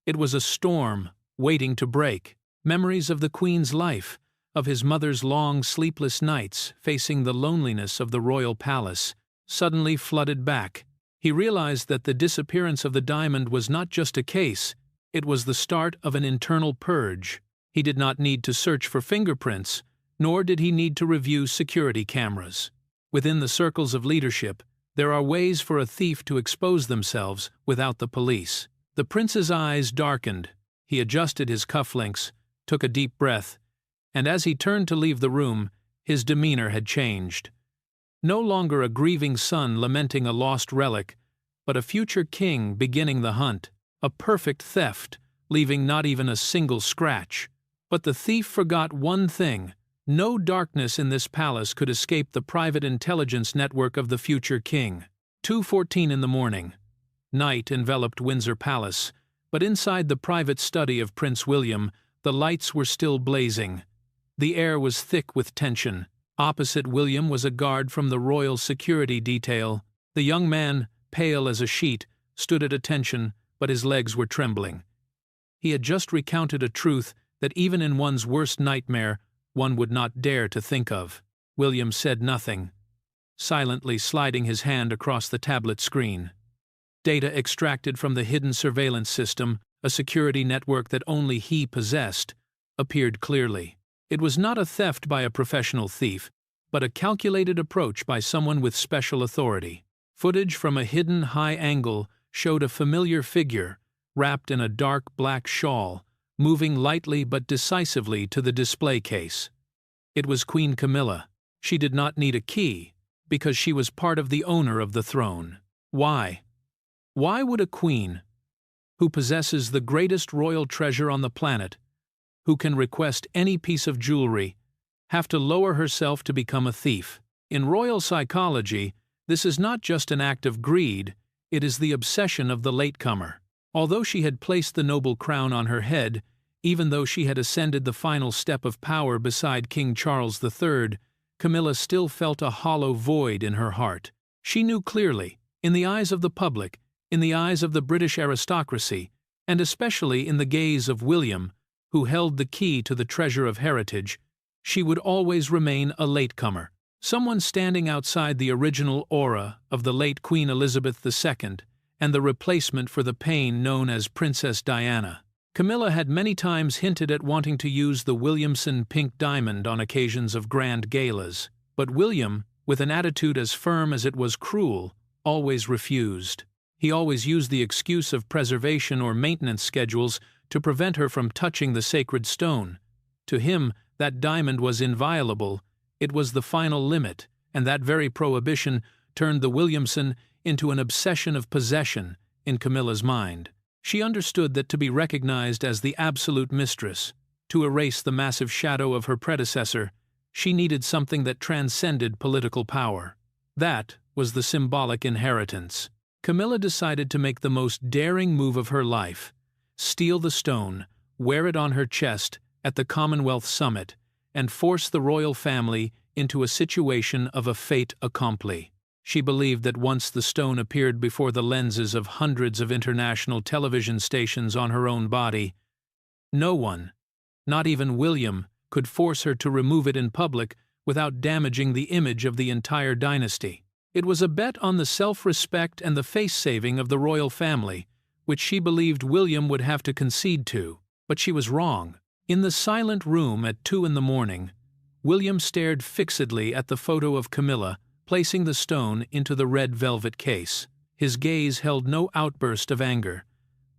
It was a storm waiting to break. Memories of the Queen's life, of his mother's long, sleepless nights facing the loneliness of the royal palace, suddenly flooded back. He realized that the disappearance of the diamond was not just a case, it was the start of an internal purge. He did not need to search for fingerprints, nor did he need to review security cameras. Within the circles of leadership, there are ways for a thief to expose themselves without the police. The prince's eyes darkened. He adjusted his cufflinks, took a deep breath, and as he turned to leave the room, his demeanor had changed. No longer a grieving son lamenting a lost relic, but a future king beginning the hunt. A perfect theft, leaving not even a single scratch. But the thief forgot one thing. No darkness in this palace could escape the private intelligence network of the future king. 2:14 in the morning. Night enveloped Windsor Palace, but inside the private study of Prince William, the lights were still blazing. The air was thick with tension. Opposite William was a guard from the royal security detail. The young man, pale as a sheet, stood at attention, but his legs were trembling. He had just recounted a truth that even in one's worst nightmare, one would not dare to think of. William said nothing, silently sliding his hand across the tablet screen. Data extracted from the hidden surveillance system, a security network that only he possessed, appeared clearly. It was not a theft by a professional thief, but a calculated approach by someone with special authority. Footage from a hidden high angle showed a familiar figure, wrapped in a dark black shawl, moving lightly but decisively to the display case. It was Queen Camilla. She did not need a key, because she was part of the owner of the throne. Why? Why would a queen, who possesses the greatest royal treasure on the planet, who can request any piece of jewelry, have to lower herself to become a thief? In royal psychology, this is not just an act of greed, it is the obsession of the latecomer. Although she had placed the noble crown on her head, even though she had ascended the final step of power beside King Charles III, Camilla still felt a hollow void in her heart. She knew clearly, In the eyes of the public, in the eyes of the British aristocracy, and especially in the gaze of William, who held the key to the treasure of heritage, she would always remain a latecomer, someone standing outside the original aura of the late Queen Elizabeth II and the replacement for the pain known as Princess Diana. Camilla had many times hinted at wanting to use the Williamson pink diamond on occasions of grand galas, but William, with an attitude as firm as it was cruel, always refused. He always used the excuse of preservation or maintenance schedules to prevent her from touching the sacred stone. To him, that diamond was inviolable, it was the final limit, and that very prohibition turned the Williamson into an obsession of possession in Camilla's mind. She understood that to be recognized as the absolute mistress, to erase the massive shadow of her predecessor, she needed something that transcended political power. That was the symbolic inheritance. Camilla decided to make the most daring move of her life: steal the stone, wear it on her chest at the Commonwealth Summit, and force the royal family into a situation of a fait accompli. She believed that once the stone appeared before the lenses of hundreds of international television stations on her own body, no one, not even William, could force her to remove it in public without damaging the image of the entire dynasty. It was a bet on the self-respect and the face-saving of the royal family, which she believed William would have to concede to. But she was wrong. In the silent room at 2 in the morning, William stared fixedly at the photo of Camilla, placing the stone into the red velvet case. His gaze held no outburst of anger,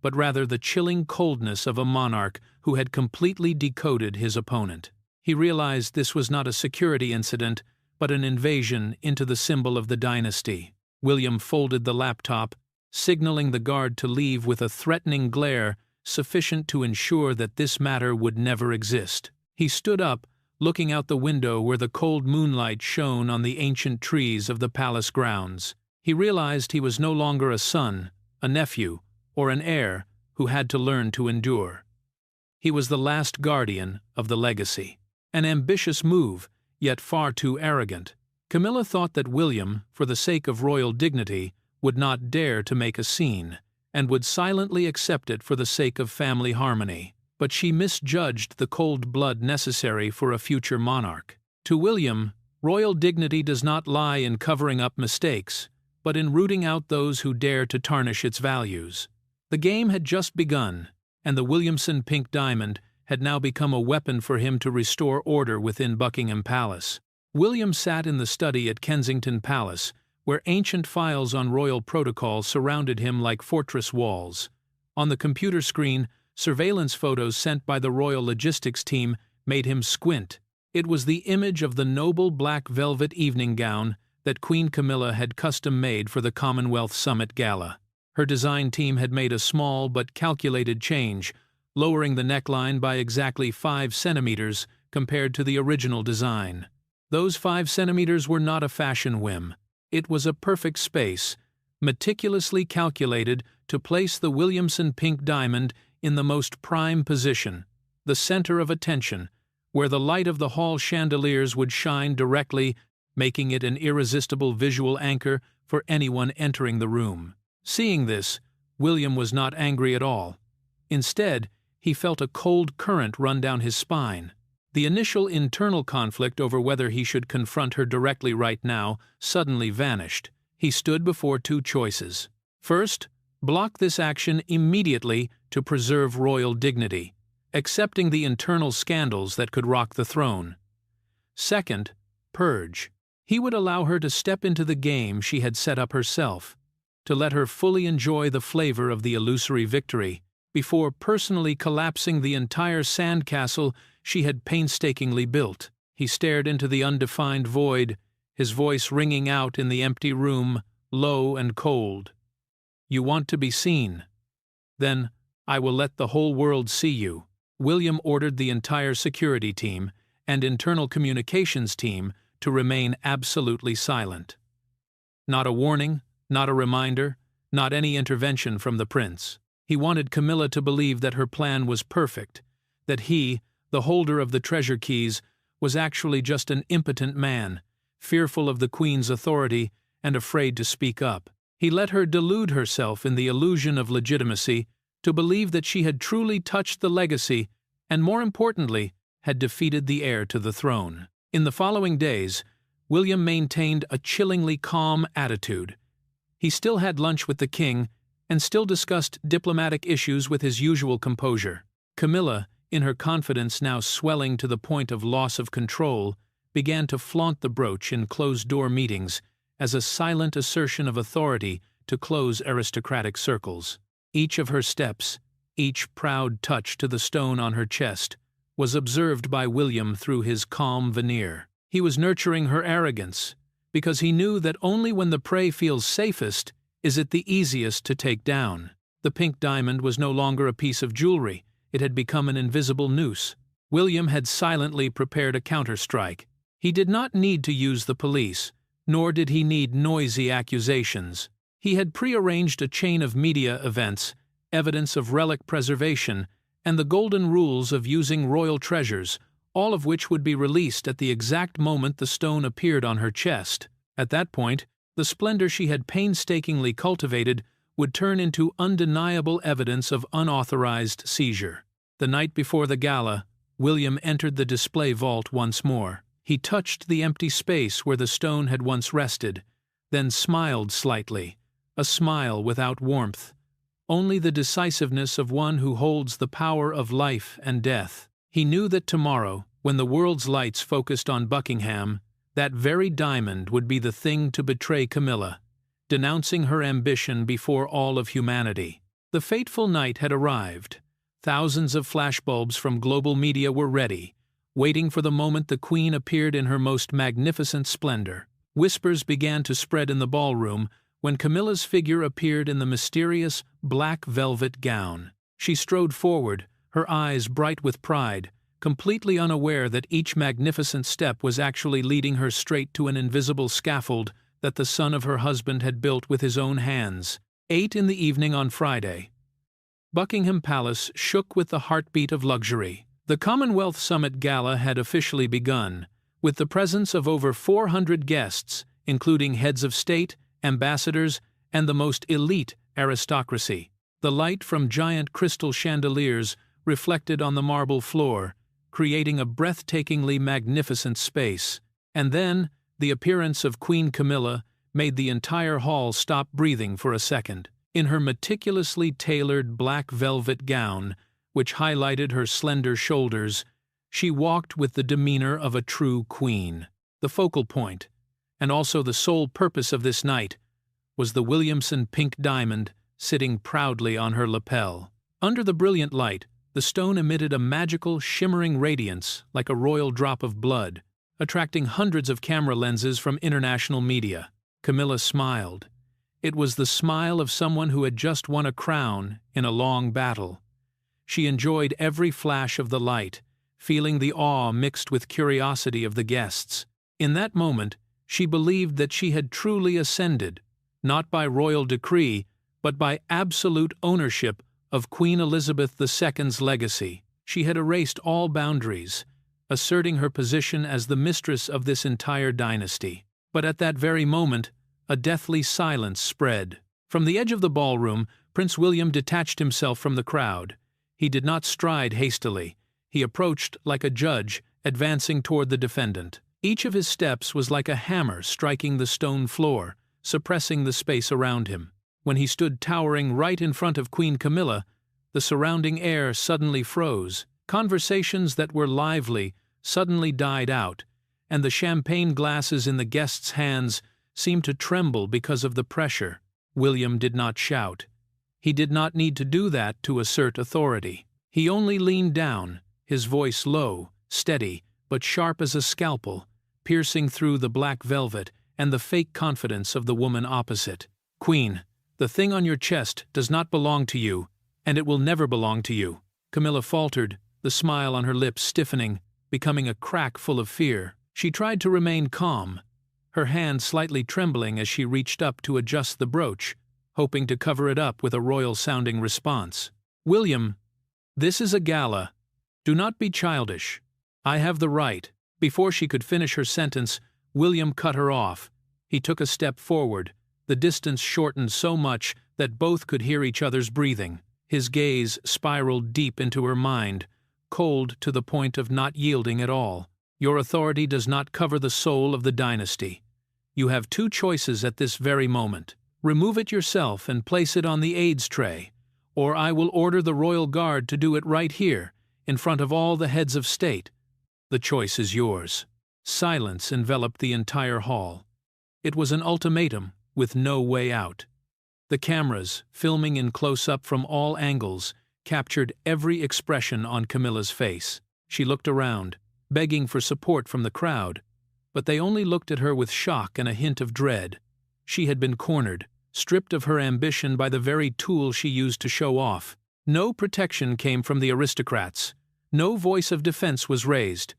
but rather the chilling coldness of a monarch who had completely decoded his opponent. He realized this was not a security incident, but an invasion into the symbol of the dynasty. William folded the laptop, signaling the guard to leave with a threatening glare sufficient to ensure that this matter would never exist. He stood up, looking out the window where the cold moonlight shone on the ancient trees of the palace grounds. He realized he was no longer a son, a nephew, or an heir who had to learn to endure. He was the last guardian of the legacy. An ambitious move, yet far too arrogant. Camilla thought that William, for the sake of royal dignity, would not dare to make a scene, and would silently accept it for the sake of family harmony. But she misjudged the cold blood necessary for a future monarch. To William, royal dignity does not lie in covering up mistakes, but in rooting out those who dare to tarnish its values. The game had just begun, and the Williamson pink diamond had now become a weapon for him to restore order within Buckingham Palace. William sat in the study at Kensington Palace, where ancient files on royal protocol surrounded him like fortress walls. On the computer screen, surveillance photos sent by the royal logistics team made him squint. It was the image of the noble black velvet evening gown that Queen Camilla had custom-made for the Commonwealth Summit Gala. Her design team had made a small but calculated change, lowering the neckline by exactly 5 centimeters compared to the original design. Those 5 centimeters were not a fashion whim. It was a perfect space, meticulously calculated to place the Williamson pink diamond in the most prime position, the center of attention, where the light of the hall chandeliers would shine directly, making it an irresistible visual anchor for anyone entering the room. Seeing this, William was not angry at all. Instead, he felt a cold current run down his spine. The initial internal conflict over whether he should confront her directly right now suddenly vanished. He stood before 2 choices. First, block this action immediately to preserve royal dignity, accepting the internal scandals that could rock the throne. Second, purge. He would allow her to step into the game she had set up herself, to let her fully enjoy the flavor of the illusory victory, before personally collapsing the entire sandcastle she had painstakingly built. He stared into the undefined void, his voice ringing out in the empty room, low and cold. "You want to be seen? Then I will let the whole world see you." William ordered the entire security team and internal communications team to remain absolutely silent. Not a warning, not a reminder, not any intervention from the prince. He wanted Camilla to believe that her plan was perfect, that he, the holder of the treasure keys, was actually just an impotent man, fearful of the queen's authority and afraid to speak up. He let her delude herself in the illusion of legitimacy to believe that she had truly touched the legacy and, more importantly, had defeated the heir to the throne. In the following days, William maintained a chillingly calm attitude. He still had lunch with the king and still discussed diplomatic issues with his usual composure. Camilla, in her confidence now swelling to the point of loss of control, began to flaunt the brooch in closed-door meetings as a silent assertion of authority to close aristocratic circles. Each of her steps, each proud touch to the stone on her chest, was observed by William through his calm veneer. He was nurturing her arrogance, because he knew that only when the prey feels safest is it the easiest to take down. The pink diamond was no longer a piece of jewelry, it had become an invisible noose. William had silently prepared a counterstrike. He did not need to use the police, nor did he need noisy accusations. He had prearranged a chain of media events, evidence of relic preservation, and the golden rules of using royal treasures, all of which would be released at the exact moment the stone appeared on her chest. At that point, the splendor she had painstakingly cultivated would turn into undeniable evidence of unauthorized seizure. The night before the gala, William entered the display vault once more. He touched the empty space where the stone had once rested, then smiled slightly, a smile without warmth, only the decisiveness of one who holds the power of life and death. He knew that tomorrow, when the world's lights focused on Buckingham, that very diamond would be the thing to betray Camilla, denouncing her ambition before all of humanity. The fateful night had arrived. Thousands of flashbulbs from global media were ready, waiting for the moment the Queen appeared in her most magnificent splendor. Whispers began to spread in the ballroom when Camilla's figure appeared in the mysterious black velvet gown. She strode forward, her eyes bright with pride, completely unaware that each magnificent step was actually leading her straight to an invisible scaffold that the son of her husband had built with his own hands. 8 in the evening on Friday. Buckingham Palace shook with the heartbeat of luxury. The Commonwealth Summit Gala had officially begun, with the presence of over 400 guests, including heads of state, ambassadors, and the most elite aristocracy. The light from giant crystal chandeliers reflected on the marble floor, creating a breathtakingly magnificent space. And then, the appearance of Queen Camilla made the entire hall stop breathing for a second. In her meticulously tailored black velvet gown, which highlighted her slender shoulders, she walked with the demeanor of a true queen. The focal point, and also the sole purpose of this night, was the Williamson pink diamond sitting proudly on her lapel. Under the brilliant light, the stone emitted a magical, shimmering radiance like a royal drop of blood, attracting hundreds of camera lenses from international media. Camilla smiled. It was the smile of someone who had just won a crown in a long battle. She enjoyed every flash of the light, feeling the awe mixed with curiosity of the guests. In that moment, she believed that she had truly ascended, not by royal decree, but by absolute ownership of Queen Elizabeth II's legacy. She had erased all boundaries, asserting her position as the mistress of this entire dynasty. But at that very moment, a deathly silence spread. From the edge of the ballroom, Prince William detached himself from the crowd. He did not stride hastily. He approached like a judge, advancing toward the defendant. Each of his steps was like a hammer striking the stone floor, suppressing the space around him. When he stood towering right in front of Queen Camilla, the surrounding air suddenly froze. Conversations that were lively suddenly died out, and the champagne glasses in the guests' hands seemed to tremble because of the pressure. William did not shout. He did not need to do that to assert authority. He only leaned down, his voice low, steady, but sharp as a scalpel, piercing through the black velvet and the fake confidence of the woman opposite. "Queen, the thing on your chest does not belong to you, and it will never belong to you." Camilla faltered, the smile on her lips stiffening, becoming a crack full of fear. She tried to remain calm, her hand slightly trembling as she reached up to adjust the brooch, hoping to cover it up with a royal-sounding response. "William, this is a gala. Do not be childish. I have the right." Before she could finish her sentence, William cut her off. He took a step forward, the distance shortened so much that both could hear each other's breathing. His gaze spiraled deep into her mind, cold to the point of not yielding at all. Your authority does not cover the soul of the dynasty. You have two choices at this very moment. Remove it yourself and place it on the aids tray, or I will order the royal guard to do it right here, in front of all the heads of state. The choice is yours. Silence enveloped the entire hall. It was an ultimatum, with no way out. The cameras, filming in close-up from all angles, captured every expression on Camilla's face. She looked around, begging for support from the crowd, but they only looked at her with shock and a hint of dread. She had been cornered, stripped of her ambition by the very tool she used to show off. No protection came from the aristocrats. No voice of defense was raised.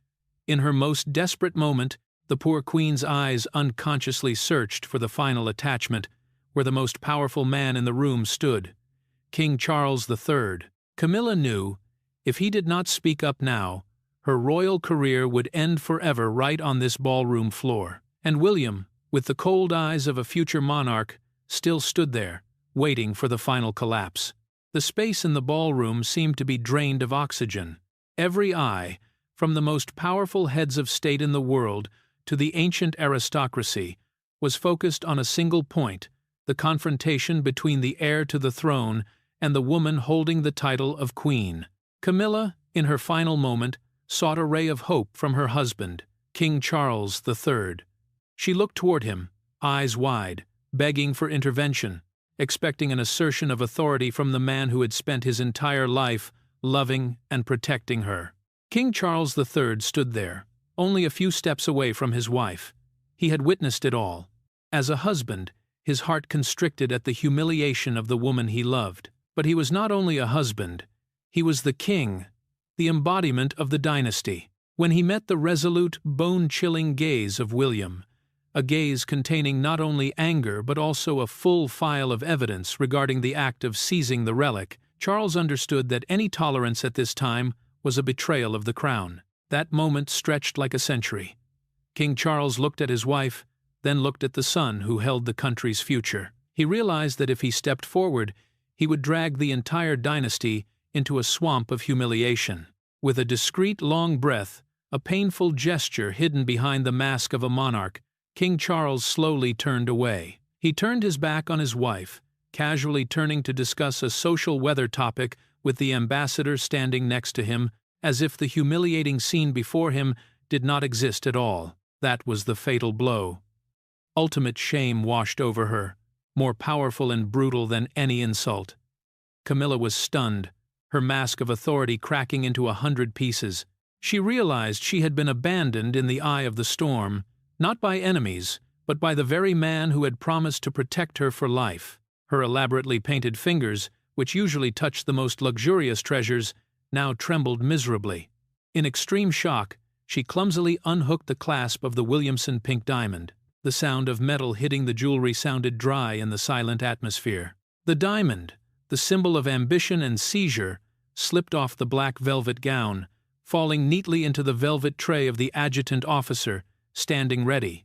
In her most desperate moment, the poor queen's eyes unconsciously searched for the final attachment, where the most powerful man in the room stood, King Charles III. Camilla knew, if he did not speak up now, her royal career would end forever right on this ballroom floor. And William, with the cold eyes of a future monarch, still stood there, waiting for the final collapse. The space in the ballroom seemed to be drained of oxygen. Every eye, from the most powerful heads of state in the world to the ancient aristocracy, was focused on a single point, the confrontation between the heir to the throne and the woman holding the title of queen. Camilla, in her final moment, sought a ray of hope from her husband, King Charles III. She looked toward him, eyes wide, begging for intervention, expecting an assertion of authority from the man who had spent his entire life loving and protecting her. King Charles III stood there, only a few steps away from his wife. He had witnessed it all. As a husband, his heart constricted at the humiliation of the woman he loved. But he was not only a husband, he was the king, the embodiment of the dynasty. When he met the resolute, bone-chilling gaze of William, a gaze containing not only anger but also a full file of evidence regarding the act of seizing the relic, Charles understood that any tolerance at this time was a betrayal of the crown. That moment stretched like a century. King Charles looked at his wife, then looked at the son who held the country's future. He realized that if he stepped forward, he would drag the entire dynasty into a swamp of humiliation. With a discreet long breath, a painful gesture hidden behind the mask of a monarch, King Charles slowly turned away. He turned his back on his wife, casually turning to discuss a social weather topic with the ambassador standing next to him, as if the humiliating scene before him did not exist at all. That was the fatal blow. Ultimate shame washed over her, more powerful and brutal than any insult. Camilla was stunned, her mask of authority cracking into 100 pieces. She realized she had been abandoned in the eye of the storm, not by enemies, but by the very man who had promised to protect her for life. Her elaborately painted fingers, which usually touched the most luxurious treasures, now trembled miserably. In extreme shock, she clumsily unhooked the clasp of the Williamson pink diamond. The sound of metal hitting the jewelry sounded dry in the silent atmosphere. The diamond, the symbol of ambition and seizure, slipped off the black velvet gown, falling neatly into the velvet tray of the adjutant officer, standing ready.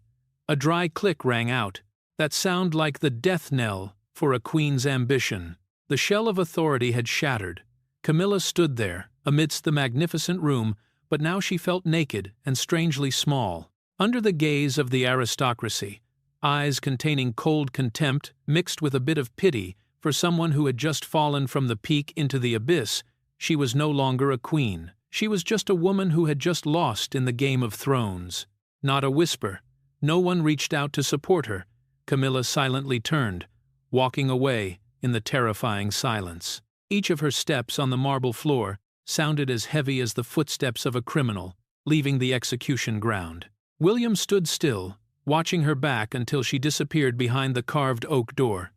A dry click rang out, that sound like the death knell for a queen's ambition. The shell of authority had shattered. Camilla stood there, amidst the magnificent room, but now she felt naked and strangely small. Under the gaze of the aristocracy, eyes containing cold contempt mixed with a bit of pity for someone who had just fallen from the peak into the abyss, she was no longer a queen. She was just a woman who had just lost in the Game of Thrones. Not a whisper. No one reached out to support her. Camilla silently turned, walking away in the terrifying silence. Each of her steps on the marble floor sounded as heavy as the footsteps of a criminal, leaving the execution ground. William stood still, watching her back until she disappeared behind the carved oak door.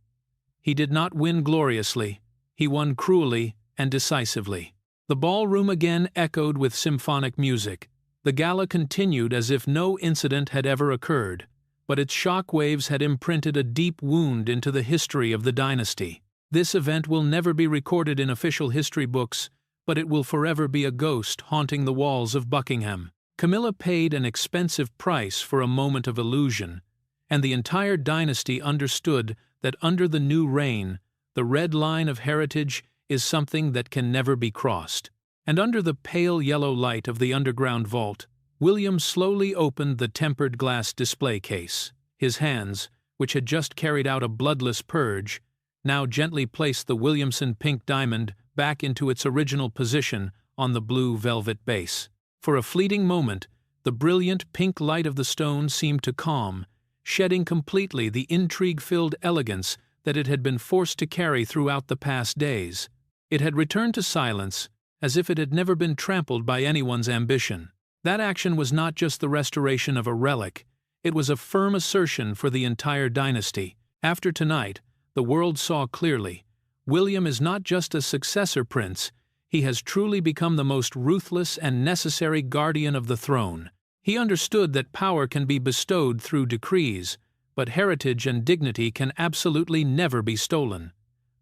He did not win gloriously. He won cruelly and decisively. The ballroom again echoed with symphonic music. The gala continued as if no incident had ever occurred, but its shock waves had imprinted a deep wound into the history of the dynasty. This event will never be recorded in official history books, but it will forever be a ghost haunting the walls of Buckingham. Camilla paid an expensive price for a moment of illusion, and the entire dynasty understood that under the new reign, the red line of heritage is something that can never be crossed. And under the pale yellow light of the underground vault, William slowly opened the tempered glass display case. His hands, which had just carried out a bloodless purge, now gently placed the Williamson pink diamond back into its original position on the blue velvet base. For a fleeting moment, the brilliant pink light of the stone seemed to calm, shedding completely the intrigue-filled elegance that it had been forced to carry throughout the past days. It had returned to silence, as if it had never been trampled by anyone's ambition. That action was not just the restoration of a relic, it was a firm assertion for the entire dynasty. After tonight, the world saw clearly, William is not just a successor prince, he has truly become the most ruthless and necessary guardian of the throne. He understood that power can be bestowed through decrees, but heritage and dignity can absolutely never be stolen.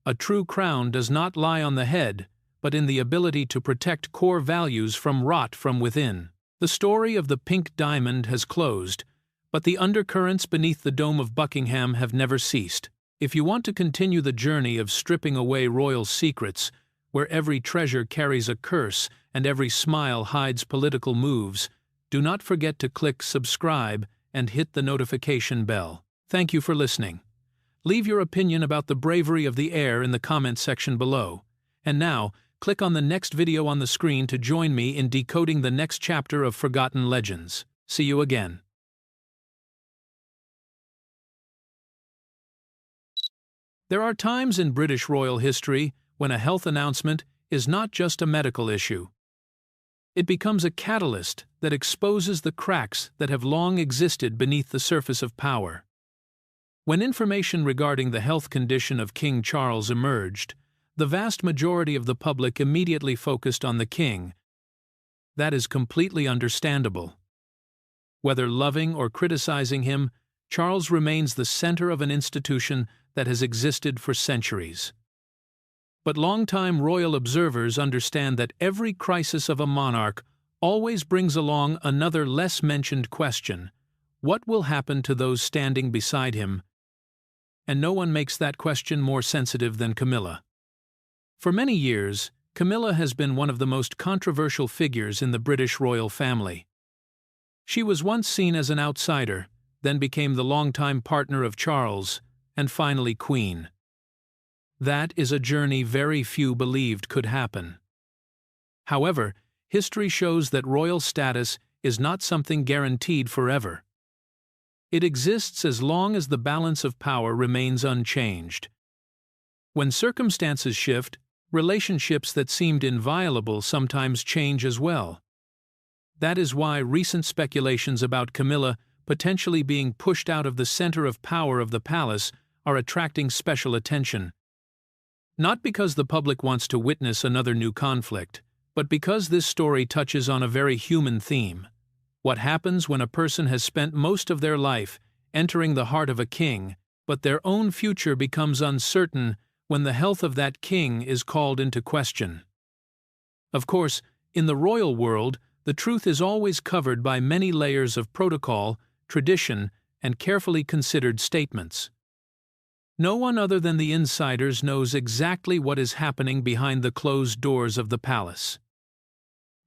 A true crown does not lie on the head, but in the ability to protect core values from rot from within. The story of the pink diamond has closed, but the undercurrents beneath the dome of Buckingham have never ceased. If you want to continue the journey of stripping away royal secrets, where every treasure carries a curse and every smile hides political moves, do not forget to click subscribe and hit the notification bell. Thank you for listening. Leave your opinion about the bravery of the heir in the comment section below. And now, click on the next video on the screen to join me in decoding the next chapter of Forgotten Legends. See you again. There are times in British royal history when a health announcement is not just a medical issue. It becomes a catalyst that exposes the cracks that have long existed beneath the surface of power. When information regarding the health condition of King Charles emerged, the vast majority of the public immediately focused on the king. That is completely understandable. Whether loving or criticizing him, Charles remains the center of an institution that has existed for centuries. But longtime royal observers understand that every crisis of a monarch always brings along another less mentioned question: what will happen to those standing beside him? And no one makes that question more sensitive than Camilla. For many years, Camilla has been one of the most controversial figures in the British royal family. She was once seen as an outsider, then became the longtime partner of Charles, and finally queen. That is a journey very few believed could happen. However, history shows that royal status is not something guaranteed forever. It exists as long as the balance of power remains unchanged. When circumstances shift, relationships that seemed inviolable sometimes change as well. That is why recent speculations about Camilla potentially being pushed out of the center of power of the palace are attracting special attention. Not because the public wants to witness another new conflict, but because this story touches on a very human theme. What happens when a person has spent most of their life entering the heart of a king, but their own future becomes uncertain when the health of that king is called into question? Of course, in the royal world, the truth is always covered by many layers of protocol, tradition, and carefully considered statements. No one other than the insiders knows exactly what is happening behind the closed doors of the palace.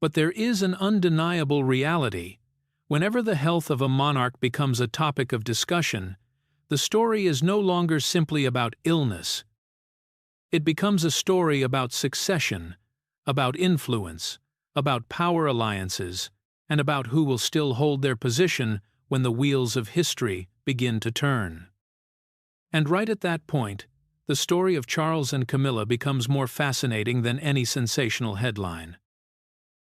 But there is an undeniable reality. Whenever the health of a monarch becomes a topic of discussion, the story is no longer simply about illness. It becomes a story about succession, about influence, about power alliances, and about who will still hold their position when the wheels of history begin to turn. And right at that point, the story of Charles and Camilla becomes more fascinating than any sensational headline.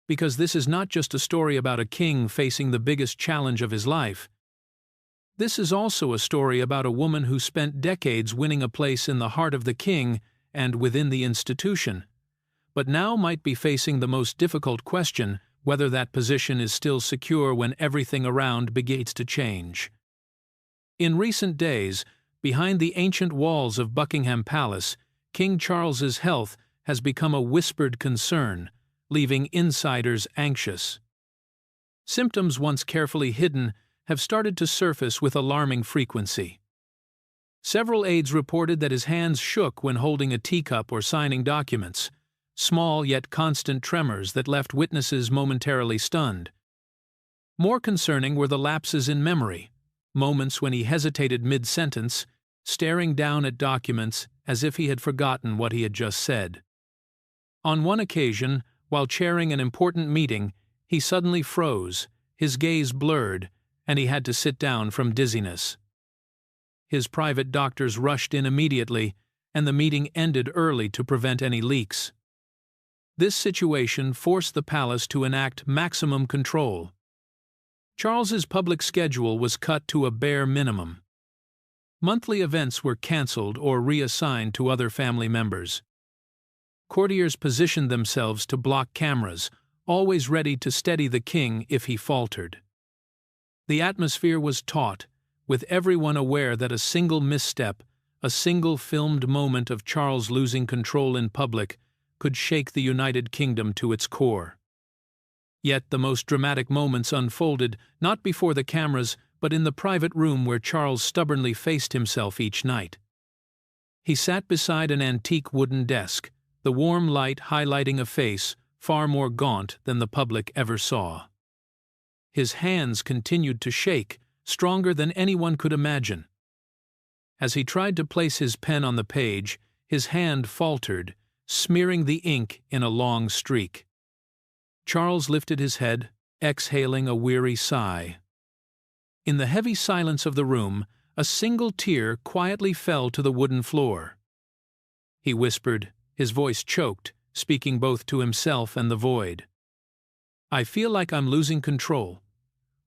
Because this is not just a story about a king facing the biggest challenge of his life. This is also a story about a woman who spent decades winning a place in the heart of the king and within the institution, but now might be facing the most difficult question: whether that position is still secure when everything around begins to change. In recent days, behind the ancient walls of Buckingham Palace, King Charles's health has become a whispered concern, leaving insiders anxious. Symptoms once carefully hidden have started to surface with alarming frequency. Several aides reported that his hands shook when holding a teacup or signing documents, small yet constant tremors that left witnesses momentarily stunned. More concerning were the lapses in memory, moments when he hesitated mid-sentence, staring down at documents as if he had forgotten what he had just said. On one occasion, while chairing an important meeting, he suddenly froze, his gaze blurred, and he had to sit down from dizziness. His private doctors rushed in immediately, and the meeting ended early to prevent any leaks. This situation forced the palace to enact maximum control. Charles's public schedule was cut to a bare minimum. Monthly events were cancelled or reassigned to other family members. Courtiers positioned themselves to block cameras, always ready to steady the king if he faltered. The atmosphere was taut, with everyone aware that a single misstep, a single filmed moment of Charles losing control in public, could shake the United Kingdom to its core. Yet the most dramatic moments unfolded not before the cameras but in the private room where Charles stubbornly faced himself each night. He sat beside an antique wooden desk, the warm light highlighting a face far more gaunt than the public ever saw. His hands continued to shake, stronger than anyone could imagine. As he tried to place his pen on the page, his hand faltered, smearing the ink in a long streak. Charles lifted his head, exhaling a weary sigh. In the heavy silence of the room, a single tear quietly fell to the wooden floor. He whispered, his voice choked, speaking both to himself and the void. "I feel like I'm losing control.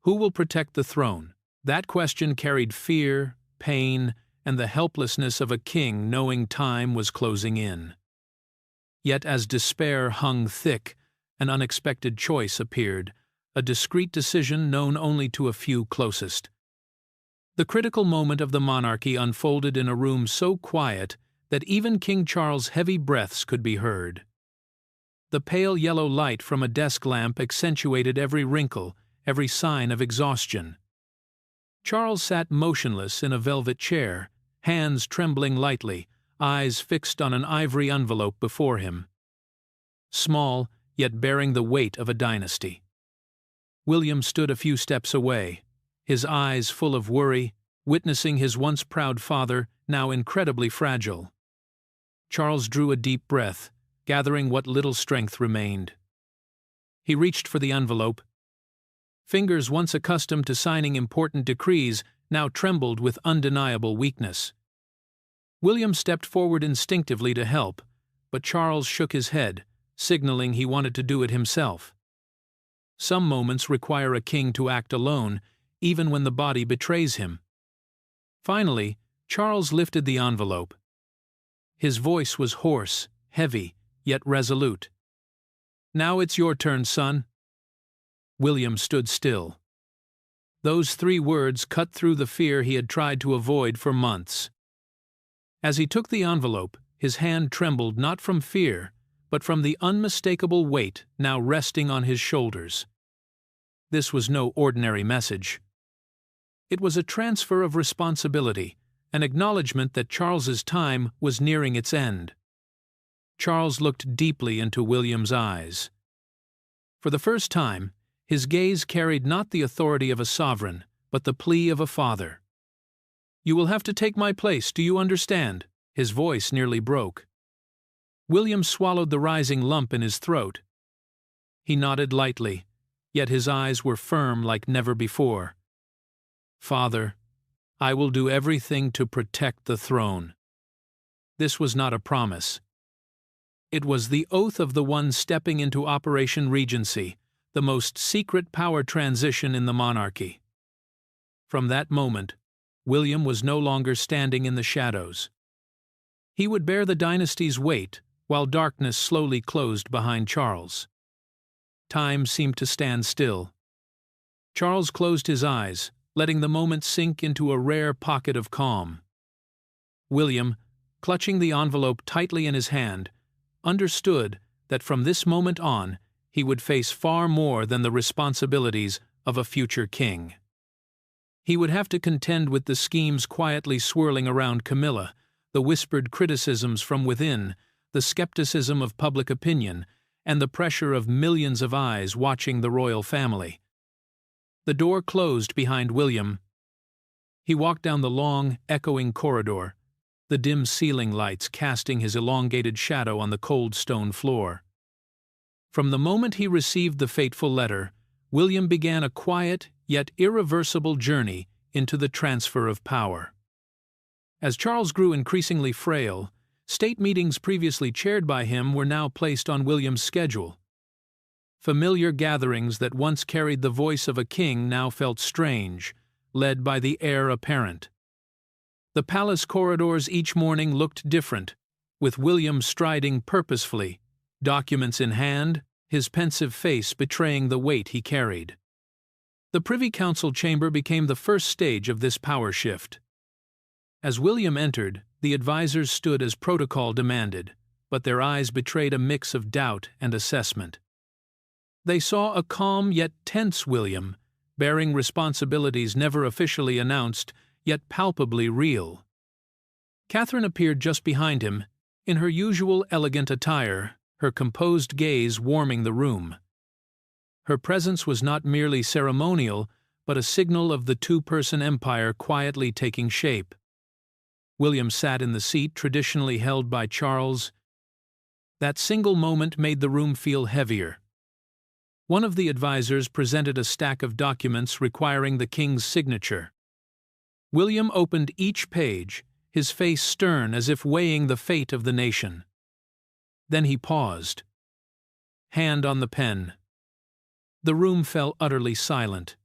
Who will protect the throne?" That question carried fear, pain, and the helplessness of a king knowing time was closing in. Yet as despair hung thick, an unexpected choice appeared, a discreet decision known only to a few closest. The critical moment of the monarchy unfolded in a room so quiet that even King Charles' heavy breaths could be heard. The pale yellow light from a desk lamp accentuated every wrinkle, every sign of exhaustion. Charles sat motionless in a velvet chair, hands trembling lightly, eyes fixed on an ivory envelope before him. Small, yet bearing the weight of a dynasty. William stood a few steps away, his eyes full of worry, witnessing his once proud father, now incredibly fragile. Charles drew a deep breath, gathering what little strength remained. He reached for the envelope. Fingers once accustomed to signing important decrees now trembled with undeniable weakness. William stepped forward instinctively to help, but Charles shook his head, signaling he wanted to do it himself. Some moments require a king to act alone, even when the body betrays him. Finally, Charles lifted the envelope. His voice was hoarse, heavy, yet resolute. "Now it's your turn, son." William stood still. Those 3 words cut through the fear he had tried to avoid for months. As he took the envelope, his hand trembled not from fear, but from the unmistakable weight now resting on his shoulders. This was no ordinary message. It was a transfer of responsibility, an acknowledgement that Charles's time was nearing its end. Charles looked deeply into William's eyes. For the first time, his gaze carried not the authority of a sovereign, but the plea of a father. "You will have to take my place, do you understand?" His voice nearly broke. William swallowed the rising lump in his throat. He nodded lightly, yet his eyes were firm like never before. "Father, I will do everything to protect the throne." This was not a promise. It was the oath of the one stepping into Operation Regency, the most secret power transition in the monarchy. From that moment, William was no longer standing in the shadows. He would bear the dynasty's weight, while darkness slowly closed behind Charles. Time seemed to stand still. Charles closed his eyes, letting the moment sink into a rare pocket of calm. William, clutching the envelope tightly in his hand, understood that from this moment on he would face far more than the responsibilities of a future king. He would have to contend with the schemes quietly swirling around Camilla, the whispered criticisms from within, the skepticism of public opinion, and the pressure of millions of eyes watching the royal family. The door closed behind William. He walked down the long, echoing corridor, the dim ceiling lights casting his elongated shadow on the cold stone floor. From the moment he received the fateful letter, William began a quiet yet irreversible journey into the transfer of power. As Charles grew increasingly frail, state meetings previously chaired by him were now placed on William's schedule. Familiar gatherings that once carried the voice of a king now felt strange, led by the heir apparent. The palace corridors each morning looked different, with William striding purposefully, documents in hand, his pensive face betraying the weight he carried. The Privy Council chamber became the first stage of this power shift. As William entered, the advisers stood as protocol demanded, but their eyes betrayed a mix of doubt and assessment. They saw a calm yet tense William, bearing responsibilities never officially announced, yet palpably real. Catherine appeared just behind him, in her usual elegant attire, her composed gaze warming the room. Her presence was not merely ceremonial, but a signal of the two-person empire quietly taking shape. William sat in the seat traditionally held by Charles. That single moment made the room feel heavier. One of the advisers presented a stack of documents requiring the king's signature. William opened each page, his face stern as if weighing the fate of the nation. Then he paused. Hand on the pen. The room fell utterly silent.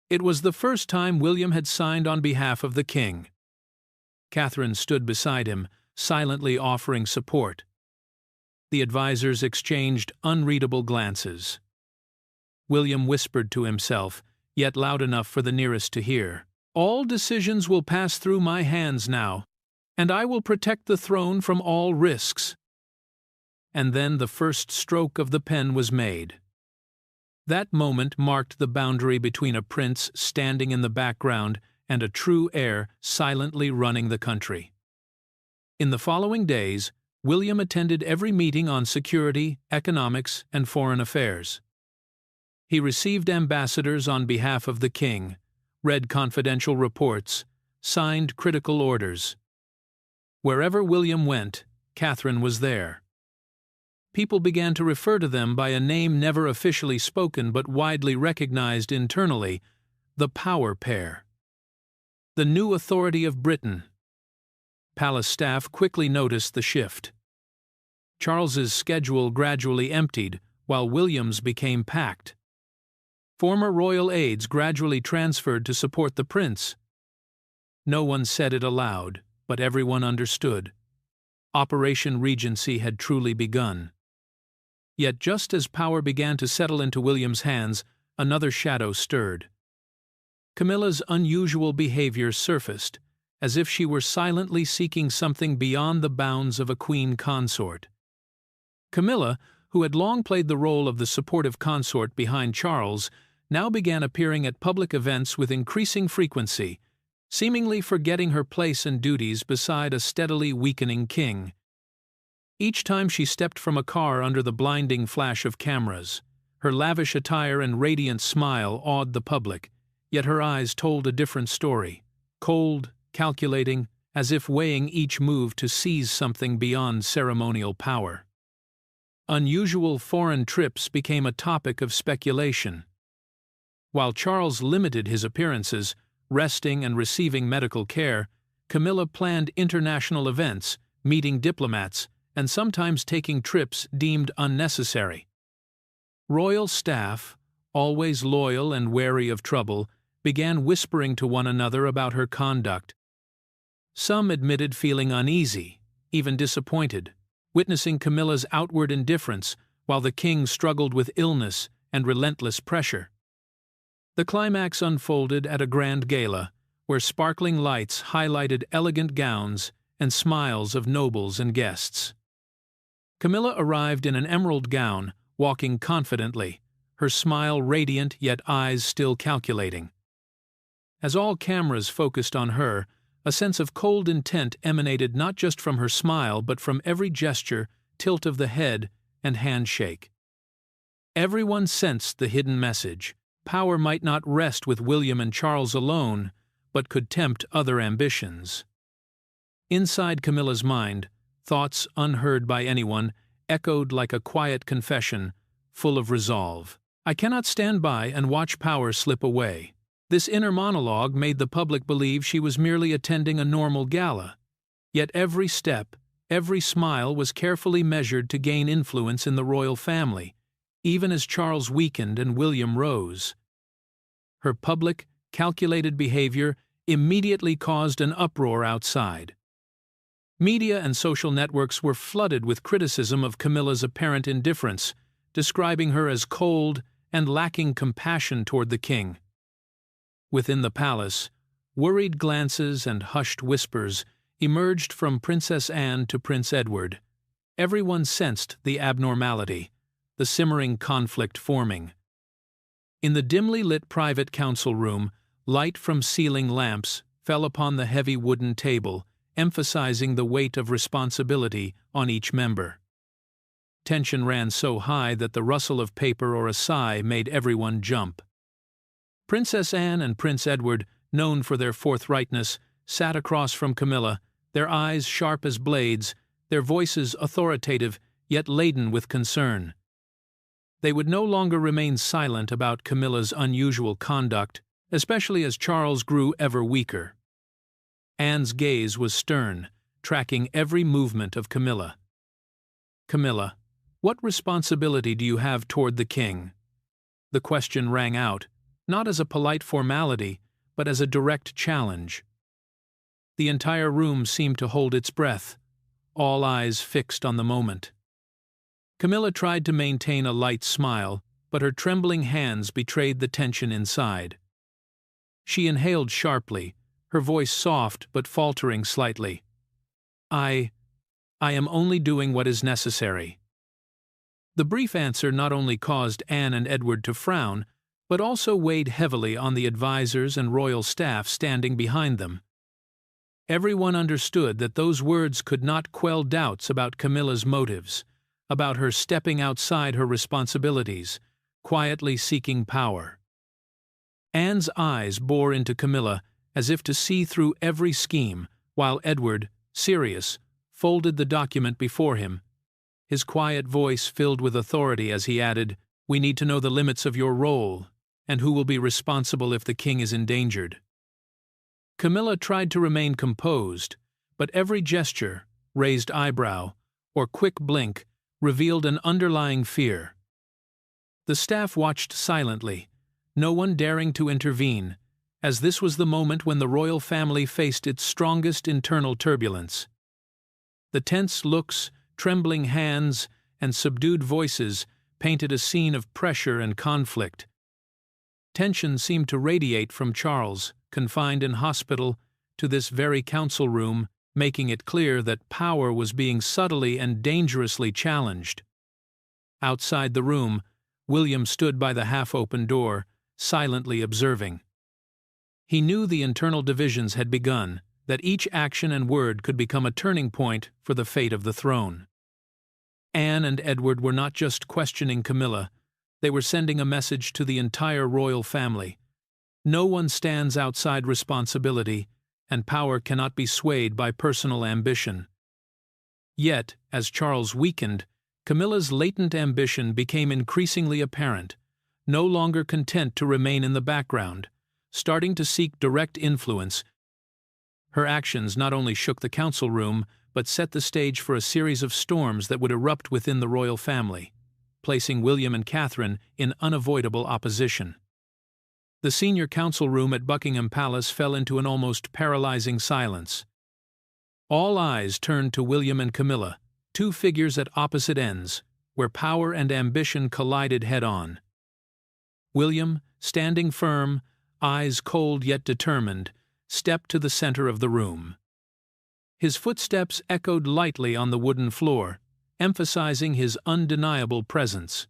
It was the first time William had signed on behalf of the king. Catherine stood beside him, silently offering support. The advisers exchanged unreadable glances. William whispered to himself, yet loud enough for the nearest to hear, "All decisions will pass through my hands now, and I will protect the throne from all risks." And then the first stroke of the pen was made. That moment marked the boundary between a prince standing in the background and a true heir silently running the country. In the following days, William attended every meeting on security, economics, and foreign affairs. He received ambassadors on behalf of the king, read confidential reports, signed critical orders. Wherever William went, Catherine was there. People began to refer to them by a name never officially spoken but widely recognized internally, the Power Pair. The new authority of Britain. Palace staff quickly noticed the shift. Charles's schedule gradually emptied, while William's became packed. Former royal aides gradually transferred to support the prince. No one said it aloud, but everyone understood. Operation Regency had truly begun. Yet just as power began to settle into William's hands, another shadow stirred. Camilla's unusual behavior surfaced, as if she were silently seeking something beyond the bounds of a queen consort. Camilla, who had long played the role of the supportive consort behind Charles, now began appearing at public events with increasing frequency, seemingly forgetting her place and duties beside a steadily weakening king. Each time she stepped from a car under the blinding flash of cameras, her lavish attire and radiant smile awed the public, yet her eyes told a different story, cold, calculating, as if weighing each move to seize something beyond ceremonial power. Unusual foreign trips became a topic of speculation. While Charles limited his appearances, resting and receiving medical care, Camilla planned international events, meeting diplomats, and sometimes taking trips deemed unnecessary. Royal staff, always loyal and wary of trouble, began whispering to one another about her conduct. Some admitted feeling uneasy, even disappointed, witnessing Camilla's outward indifference while the king struggled with illness and relentless pressure. The climax unfolded at a grand gala, where sparkling lights highlighted elegant gowns and smiles of nobles and guests. Camilla arrived in an emerald gown, walking confidently, her smile radiant yet eyes still calculating. As all cameras focused on her, a sense of cold intent emanated not just from her smile but from every gesture, tilt of the head, and handshake. Everyone sensed the hidden message. Power might not rest with William and Charles alone, but could tempt other ambitions. Inside Camilla's mind, thoughts unheard by anyone echoed like a quiet confession, full of resolve. I cannot stand by and watch power slip away. This inner monologue made the public believe she was merely attending a normal gala. Yet every step, every smile was carefully measured to gain influence in the royal family, even as Charles weakened and William rose. Her public, calculated behavior immediately caused an uproar outside. Media and social networks were flooded with criticism of Camilla's apparent indifference, describing her as cold and lacking compassion toward the king. Within the palace, worried glances and hushed whispers emerged from Princess Anne to Prince Edward. Everyone sensed the abnormality, the simmering conflict forming. In the dimly lit private council room, light from ceiling lamps fell upon the heavy wooden table, emphasizing the weight of responsibility on each member. Tension ran so high that the rustle of paper or a sigh made everyone jump. Princess Anne and Prince Edward, known for their forthrightness, sat across from Camilla, their eyes sharp as blades, their voices authoritative yet laden with concern. They would no longer remain silent about Camilla's unusual conduct, especially as Charles grew ever weaker. Anne's gaze was stern, tracking every movement of Camilla. Camilla, what responsibility do you have toward the king? The question rang out, not as a polite formality, but as a direct challenge. The entire room seemed to hold its breath, all eyes fixed on the moment. Camilla tried to maintain a light smile, but her trembling hands betrayed the tension inside. She inhaled sharply, her voice soft but faltering slightly. I am only doing what is necessary." The brief answer not only caused Anne and Edward to frown, but also weighed heavily on the advisors and royal staff standing behind them. Everyone understood that those words could not quell doubts about Camilla's motives, about her stepping outside her responsibilities, quietly seeking power. Anne's eyes bore into Camilla as if to see through every scheme, while Edward, serious, folded the document before him. His quiet voice filled with authority as he added, "We need to know the limits of your role, and who will be responsible if the king is endangered." Camilla tried to remain composed, but every gesture, raised eyebrow, or quick blink revealed an underlying fear. The staff watched silently, no one daring to intervene, as this was the moment when the royal family faced its strongest internal turbulence. The tense looks, trembling hands, and subdued voices painted a scene of pressure and conflict. Tension seemed to radiate from Charles, confined in hospital, to this very council room, making it clear that power was being subtly and dangerously challenged. Outside the room, William stood by the half-open door, silently observing. He knew the internal divisions had begun, that each action and word could become a turning point for the fate of the throne. Anne and Edward were not just questioning Camilla, they were sending a message to the entire royal family. No one stands outside responsibility, and power cannot be swayed by personal ambition. Yet, as Charles weakened, Camilla's latent ambition became increasingly apparent, no longer content to remain in the background, starting to seek direct influence. Her actions not only shook the council room, but set the stage for a series of storms that would erupt within the royal family, placing William and Catherine in unavoidable opposition. The senior council room at Buckingham Palace fell into an almost paralyzing silence. All eyes turned to William and Camilla, two figures at opposite ends, where power and ambition collided head-on. William, standing firm, eyes cold yet determined, stepped to the center of the room. His footsteps echoed lightly on the wooden floor, emphasizing his undeniable presence.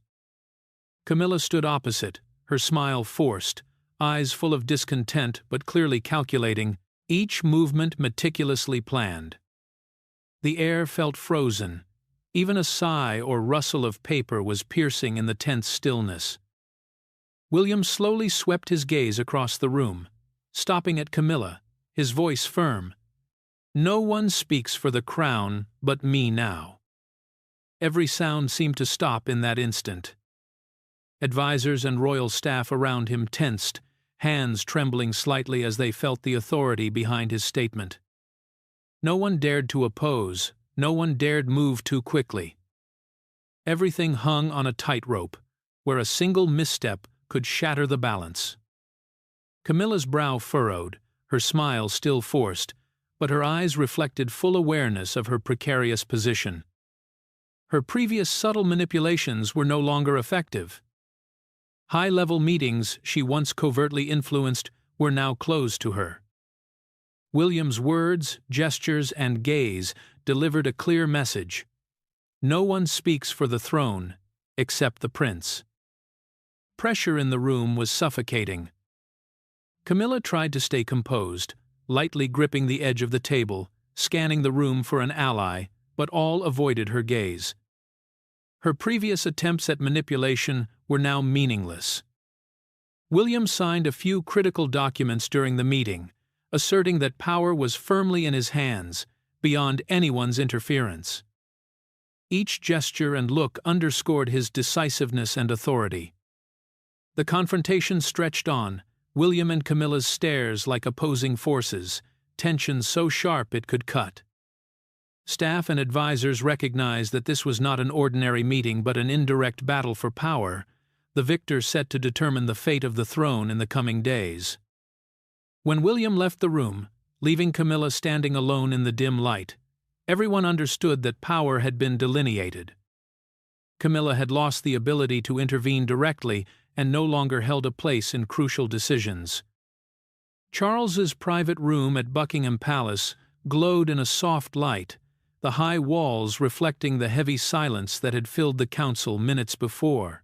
Camilla stood opposite, her smile forced, eyes full of discontent but clearly calculating, each movement meticulously planned. The air felt frozen. Even a sigh or rustle of paper was piercing in the tense stillness. William slowly swept his gaze across the room, stopping at Camilla, his voice firm. "No one speaks for the crown but me now." Every sound seemed to stop in that instant. Advisors and royal staff around him tensed, hands trembling slightly as they felt the authority behind his statement. No one dared to oppose, no one dared move too quickly. Everything hung on a tightrope, where a single misstep could shatter the balance. Camilla's brow furrowed, her smile still forced, but her eyes reflected full awareness of her precarious position. Her previous subtle manipulations were no longer effective. High-level meetings she once covertly influenced were now closed to her. William's words, gestures, and gaze delivered a clear message. No one speaks for the throne except the prince. Pressure in the room was suffocating. Camilla tried to stay composed, lightly gripping the edge of the table, scanning the room for an ally, but all avoided her gaze. Her previous attempts at manipulation were now meaningless. William signed a few critical documents during the meeting, asserting that power was firmly in his hands, beyond anyone's interference. Each gesture and look underscored his decisiveness and authority. The confrontation stretched on, William and Camilla's stares like opposing forces, tension so sharp it could cut. Staff and advisors recognized that this was not an ordinary meeting but an indirect battle for power, the victor set to determine the fate of the throne in the coming days. When William left the room, leaving Camilla standing alone in the dim light, everyone understood that power had been delineated. Camilla had lost the ability to intervene directly and no longer held a place in crucial decisions. Charles's private room at Buckingham Palace glowed in a soft light, the high walls reflecting the heavy silence that had filled the council minutes before.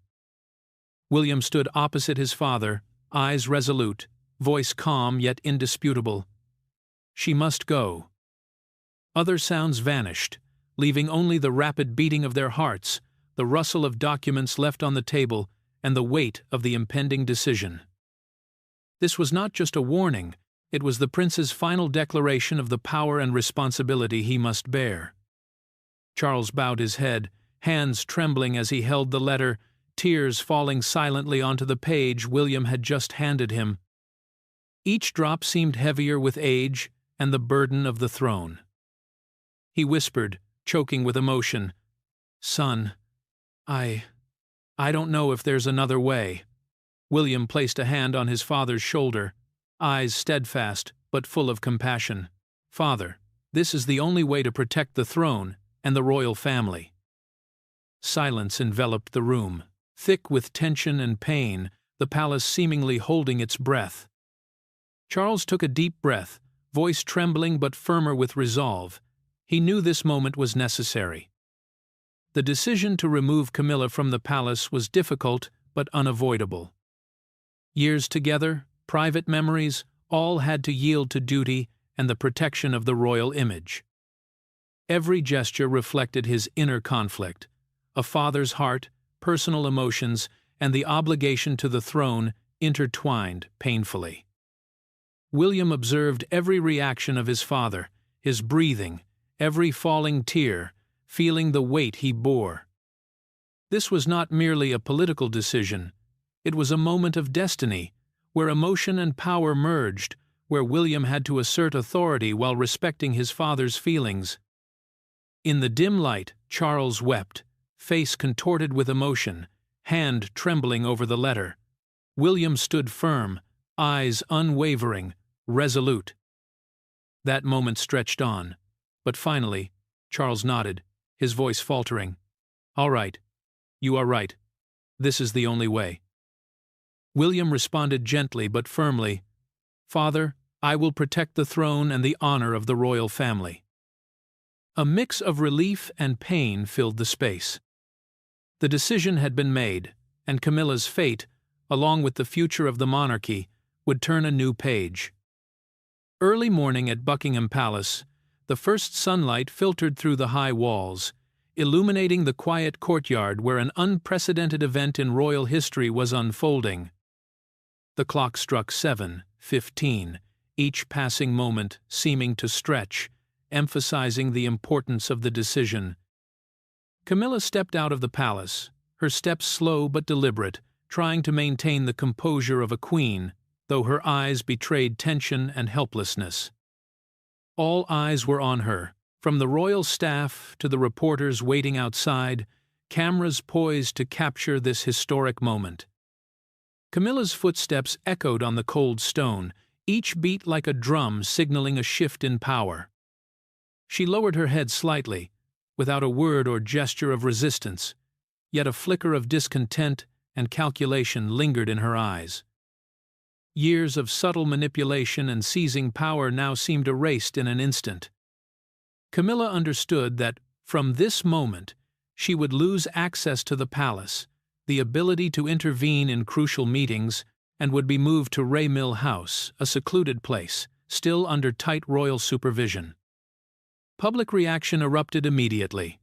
William stood opposite his father, eyes resolute, voice calm yet indisputable. She must go. Other sounds vanished, leaving only the rapid beating of their hearts, the rustle of documents left on the table, and the weight of the impending decision. This was not just a warning, it was the prince's final declaration of the power and responsibility he must bear. Charles bowed his head, hands trembling as he held the letter, tears falling silently onto the page William had just handed him. Each drop seemed heavier with age and the burden of the throne. He whispered, choking with emotion, "Son, I don't know if there's another way." William placed a hand on his father's shoulder, eyes steadfast but full of compassion. "Father, this is the only way to protect the throne and the royal family." Silence enveloped the room, thick with tension and pain, the palace seemingly holding its breath. Charles took a deep breath, voice trembling but firmer with resolve. He knew this moment was necessary. The decision to remove Camilla from the palace was difficult but unavoidable. Years together, private memories, all had to yield to duty and the protection of the royal image. Every gesture reflected his inner conflict, a father's heart, personal emotions, and the obligation to the throne intertwined painfully. William observed every reaction of his father, his breathing, every falling tear, feeling the weight he bore. This was not merely a political decision. It was a moment of destiny, where emotion and power merged, where William had to assert authority while respecting his father's feelings. In the dim light, Charles wept, face contorted with emotion, hand trembling over the letter. William stood firm, eyes unwavering, resolute. That moment stretched on, but finally, Charles nodded, his voice faltering. "All right. You are right. This is the only way." William responded gently but firmly, "Father, I will protect the throne and the honor of the royal family." A mix of relief and pain filled the space. The decision had been made, and Camilla's fate, along with the future of the monarchy, would turn a new page. Early morning at Buckingham Palace, the first sunlight filtered through the high walls, illuminating the quiet courtyard where an unprecedented event in royal history was unfolding. The clock struck 7:15, each passing moment seeming to stretch, emphasizing the importance of the decision. Camilla stepped out of the palace, her steps slow but deliberate, trying to maintain the composure of a queen, though her eyes betrayed tension and helplessness. All eyes were on her, from the royal staff to the reporters waiting outside, cameras poised to capture this historic moment. Camilla's footsteps echoed on the cold stone, each beat like a drum signaling a shift in power. She lowered her head slightly, without a word or gesture of resistance, yet a flicker of discontent and calculation lingered in her eyes. Years of subtle manipulation and seizing power now seemed erased in an instant. Camilla understood that, from this moment, she would lose access to the palace, the ability to intervene in crucial meetings, and would be moved to Ray Mill House, a secluded place, still under tight royal supervision. Public reaction erupted immediately.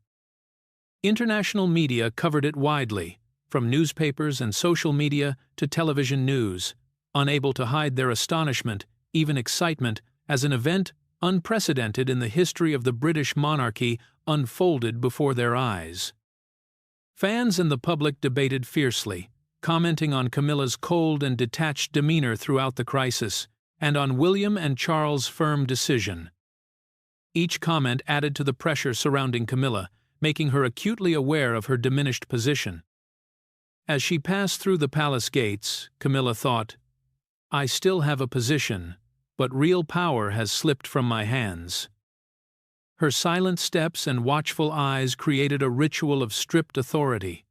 International media covered it widely, from newspapers and social media to television news, unable to hide their astonishment, even excitement, as an event unprecedented in the history of the British monarchy unfolded before their eyes. Fans and the public debated fiercely, commenting on Camilla's cold and detached demeanor throughout the crisis, and on William and Charles' firm decision. Each comment added to the pressure surrounding Camilla, making her acutely aware of her diminished position. As she passed through the palace gates, Camilla thought, "I still have a position, but real power has slipped from my hands." Her silent steps and watchful eyes created a ritual of stripped authority.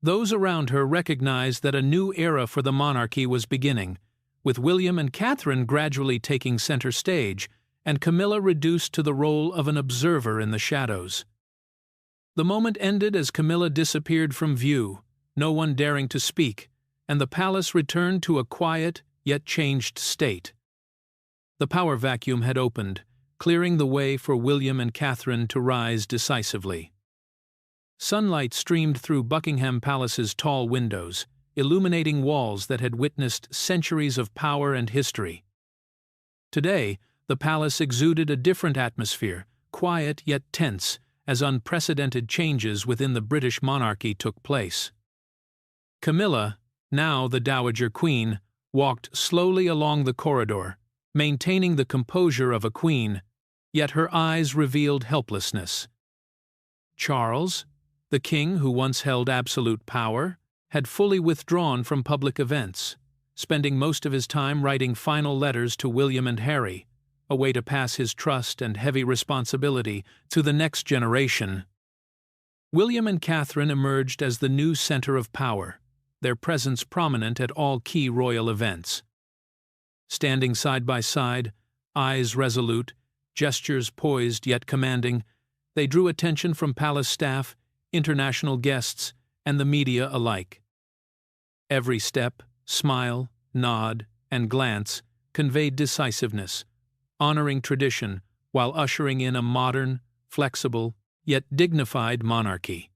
Those around her recognized that a new era for the monarchy was beginning, with William and Catherine gradually taking center stage, and Camilla reduced to the role of an observer in the shadows. The moment ended as Camilla disappeared from view, no one daring to speak, and the palace returned to a quiet yet changed state. The power vacuum had opened, clearing the way for William and Catherine to rise decisively. Sunlight streamed through Buckingham Palace's tall windows, illuminating walls that had witnessed centuries of power and history. Today, the palace exuded a different atmosphere, quiet yet tense, as unprecedented changes within the British monarchy took place. Camilla, now the Dowager Queen, walked slowly along the corridor, maintaining the composure of a queen, yet her eyes revealed helplessness. Charles, the king who once held absolute power, had fully withdrawn from public events, spending most of his time writing final letters to William and Harry, a way to pass his trust and heavy responsibility to the next generation. William and Catherine emerged as the new center of power, their presence prominent at all key royal events. Standing side by side, eyes resolute, gestures poised yet commanding, they drew attention from palace staff, international guests, and the media alike. Every step, smile, nod, and glance conveyed decisiveness, honoring tradition while ushering in a modern, flexible, yet dignified monarchy.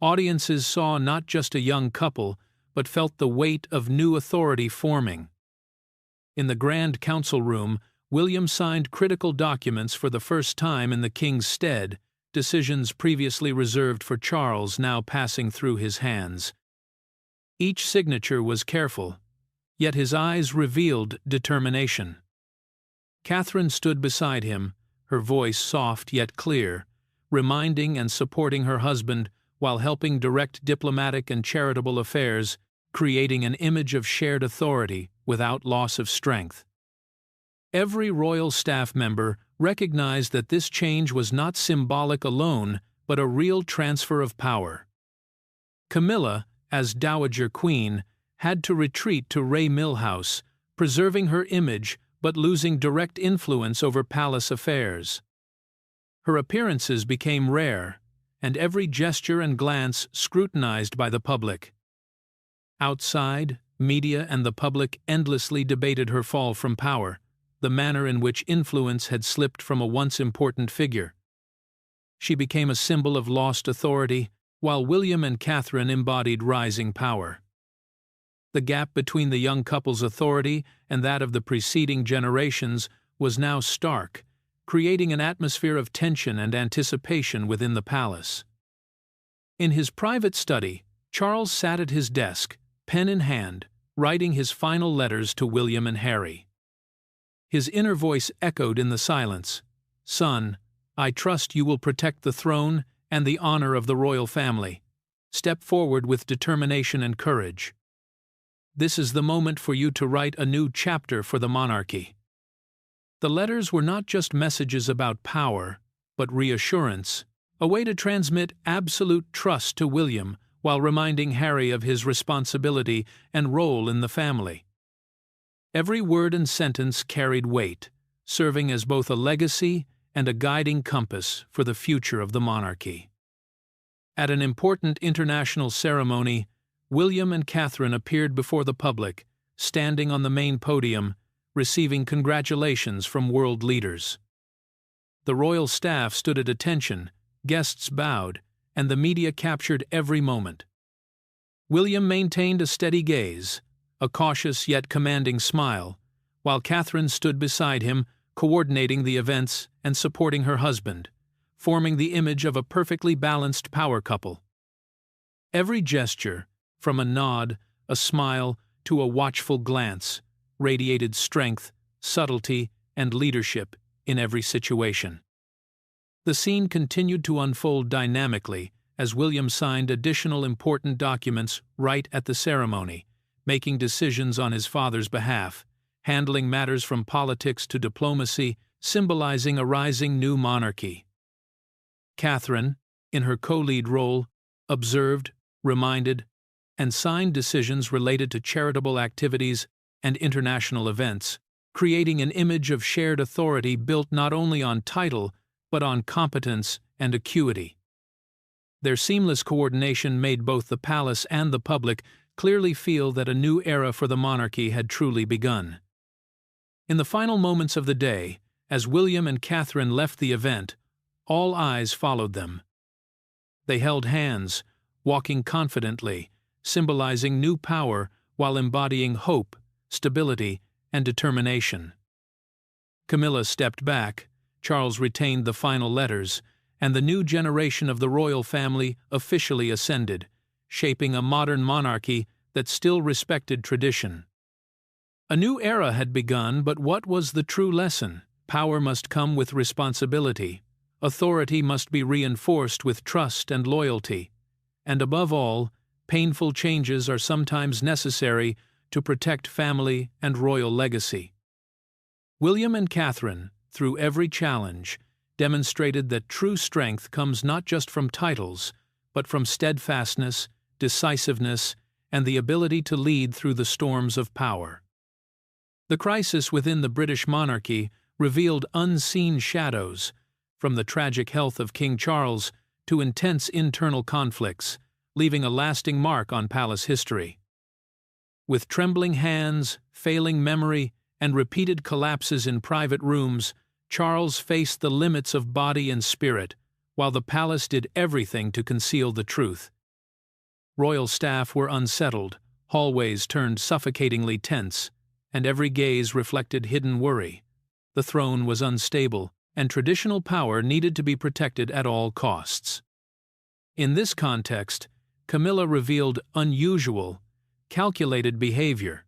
Audiences saw not just a young couple, but felt the weight of new authority forming. In the Grand Council Room, William signed critical documents for the first time in the king's stead, decisions previously reserved for Charles now passing through his hands. Each signature was careful, yet his eyes revealed determination. Catherine stood beside him, her voice soft yet clear, reminding and supporting her husband while helping direct diplomatic and charitable affairs, creating an image of shared authority without loss of strength. Every royal staff member recognized that this change was not symbolic alone, but a real transfer of power. Camilla, as Dowager Queen, had to retreat to Ray Mill House, preserving her image but losing direct influence over palace affairs. Her appearances became rare, and every gesture and glance scrutinized by the public. Outside, Media and the public endlessly debated her fall from power, the manner in which influence had slipped from a once important figure. She became a symbol of lost authority, while William and Catherine embodied rising power. The gap between the young couple's authority and that of the preceding generations was now stark, creating an atmosphere of tension and anticipation within the palace. In his private study, Charles sat at his desk, pen in hand, writing his final letters to William and Harry. His inner voice echoed in the silence, "Son, I trust you will protect the throne and the honor of the royal family. Step forward with determination and courage. This is the moment for you to write a new chapter for the monarchy." The letters were not just messages about power, but reassurance, a way to transmit absolute trust to William while reminding Harry of his responsibility and role in the family. Every word and sentence carried weight, serving as both a legacy and a guiding compass for the future of the monarchy. At an important international ceremony, William and Catherine appeared before the public, standing on the main podium, receiving congratulations from world leaders. The royal staff stood at attention, guests bowed, and the media captured every moment. William maintained a steady gaze, a cautious yet commanding smile, while Catherine stood beside him, coordinating the events and supporting her husband, forming the image of a perfectly balanced power couple. Every gesture, from a nod, a smile, to a watchful glance, radiated strength, subtlety, and leadership in every situation. The scene continued to unfold dynamically as William signed additional important documents right at the ceremony, making decisions on his father's behalf, handling matters from politics to diplomacy, symbolizing a rising new monarchy. Catherine, in her co-lead role, observed, reminded, and signed decisions related to charitable activities and international events, creating an image of shared authority built not only on title but on competence and acuity. Their seamless coordination made both the palace and the public clearly feel that a new era for the monarchy had truly begun. In the final moments of the day, as William and Catherine left the event, all eyes followed them. They held hands, walking confidently, symbolizing new power while embodying hope, stability, and determination. Camilla stepped back, Charles retained the final letters, and the new generation of the royal family officially ascended, shaping a modern monarchy that still respected tradition. A new era had begun, but what was the true lesson? Power must come with responsibility. Authority must be reinforced with trust and loyalty. And above all, painful changes are sometimes necessary to protect family and royal legacy. William and Catherine, through every challenge, demonstrated that true strength comes not just from titles, but from steadfastness, decisiveness, and the ability to lead through the storms of power. The crisis within the British monarchy revealed unseen shadows, from the tragic health of King Charles to intense internal conflicts, leaving a lasting mark on palace history. With trembling hands, failing memory, and repeated collapses in private rooms, Charles faced the limits of body and spirit, while the palace did everything to conceal the truth. Royal staff were unsettled, hallways turned suffocatingly tense, and every gaze reflected hidden worry. The throne was unstable, and traditional power needed to be protected at all costs. In this context, Camilla revealed unusual, calculated behavior.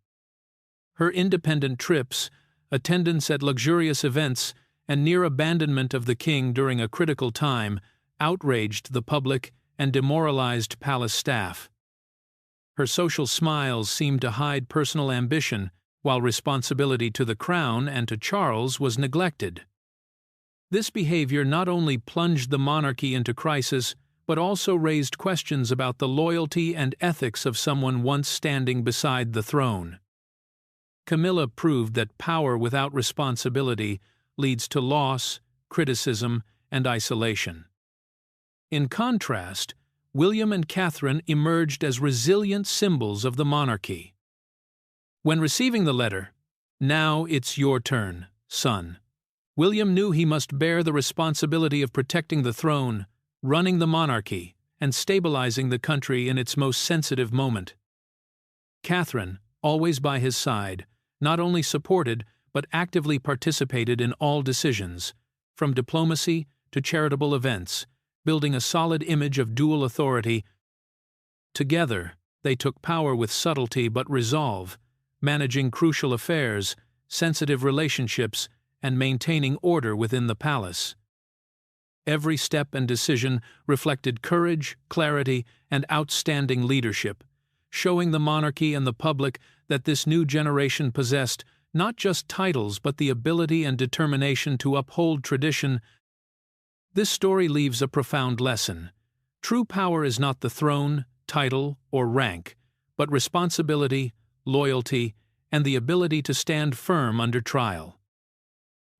Her independent trips, attendance at luxurious events, and near abandonment of the king during a critical time outraged the public and demoralized palace staff. Her social smiles seemed to hide personal ambition, while responsibility to the crown and to Charles was neglected. This behavior not only plunged the monarchy into crisis, but also raised questions about the loyalty and ethics of someone once standing beside the throne. Camilla proved that power without responsibility leads to loss, criticism, and isolation. In contrast, William and Catherine emerged as resilient symbols of the monarchy. When receiving the letter, "Now it's your turn, son," William knew he must bear the responsibility of protecting the throne, running the monarchy, and stabilizing the country in its most sensitive moment. Catherine, always by his side, not only supported but actively participated in all decisions, from diplomacy to charitable events, building a solid image of dual authority. Together, they took power with subtlety but resolve, managing crucial affairs, sensitive relationships, and maintaining order within the palace. Every step and decision reflected courage, clarity, and outstanding leadership, showing the monarchy and the public that this new generation possessed not just titles but the ability and determination to uphold tradition. This story leaves a profound lesson. True power is not the throne, title, or rank, but responsibility, loyalty, and the ability to stand firm under trial.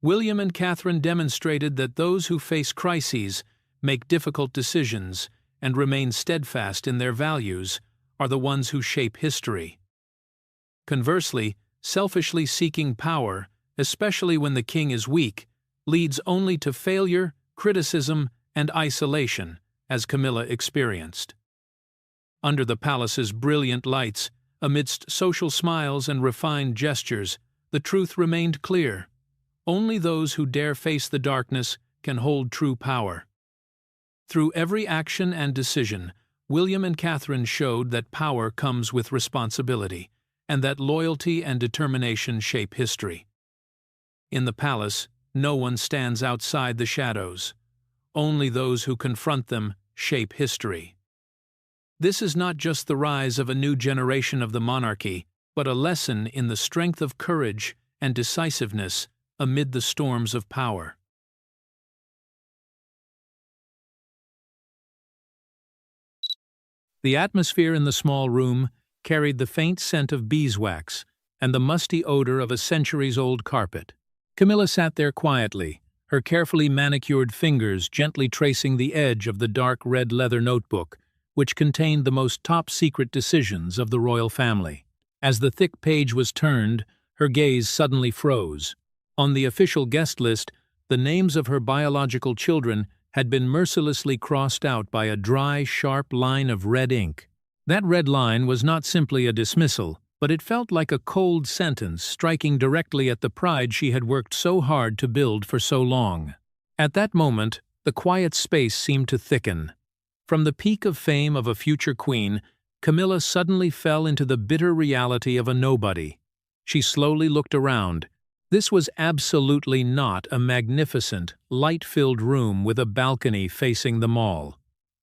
William and Catherine demonstrated that those who face crises, make difficult decisions, and remain steadfast in their values are the ones who shape history. Conversely, selfishly seeking power, especially when the king is weak, leads only to failure, criticism, and isolation, as Camilla experienced. Under the palace's brilliant lights, amidst social smiles and refined gestures, the truth remained clear. Only those who dare face the darkness can hold true power. Through every action and decision, William and Catherine showed that power comes with responsibility, and that loyalty and determination shape history. In the palace, no one stands outside the shadows. Only those who confront them shape history. This is not just the rise of a new generation of the monarchy, but a lesson in the strength of courage and decisiveness amid the storms of power. The atmosphere in the small room carried the faint scent of beeswax and the musty odor of a centuries-old carpet. Camilla sat there quietly, her carefully manicured fingers gently tracing the edge of the dark red leather notebook, which contained the most top-secret decisions of the royal family. As the thick page was turned, her gaze suddenly froze. On the official guest list, the names of her biological children had been mercilessly crossed out by a dry, sharp line of red ink. That red line was not simply a dismissal, but it felt like a cold sentence striking directly at the pride she had worked so hard to build for so long. At that moment, the quiet space seemed to thicken. From the peak of fame of a future queen, Camilla suddenly fell into the bitter reality of a nobody. She slowly looked around. This was absolutely not a magnificent, light-filled room with a balcony facing the mall.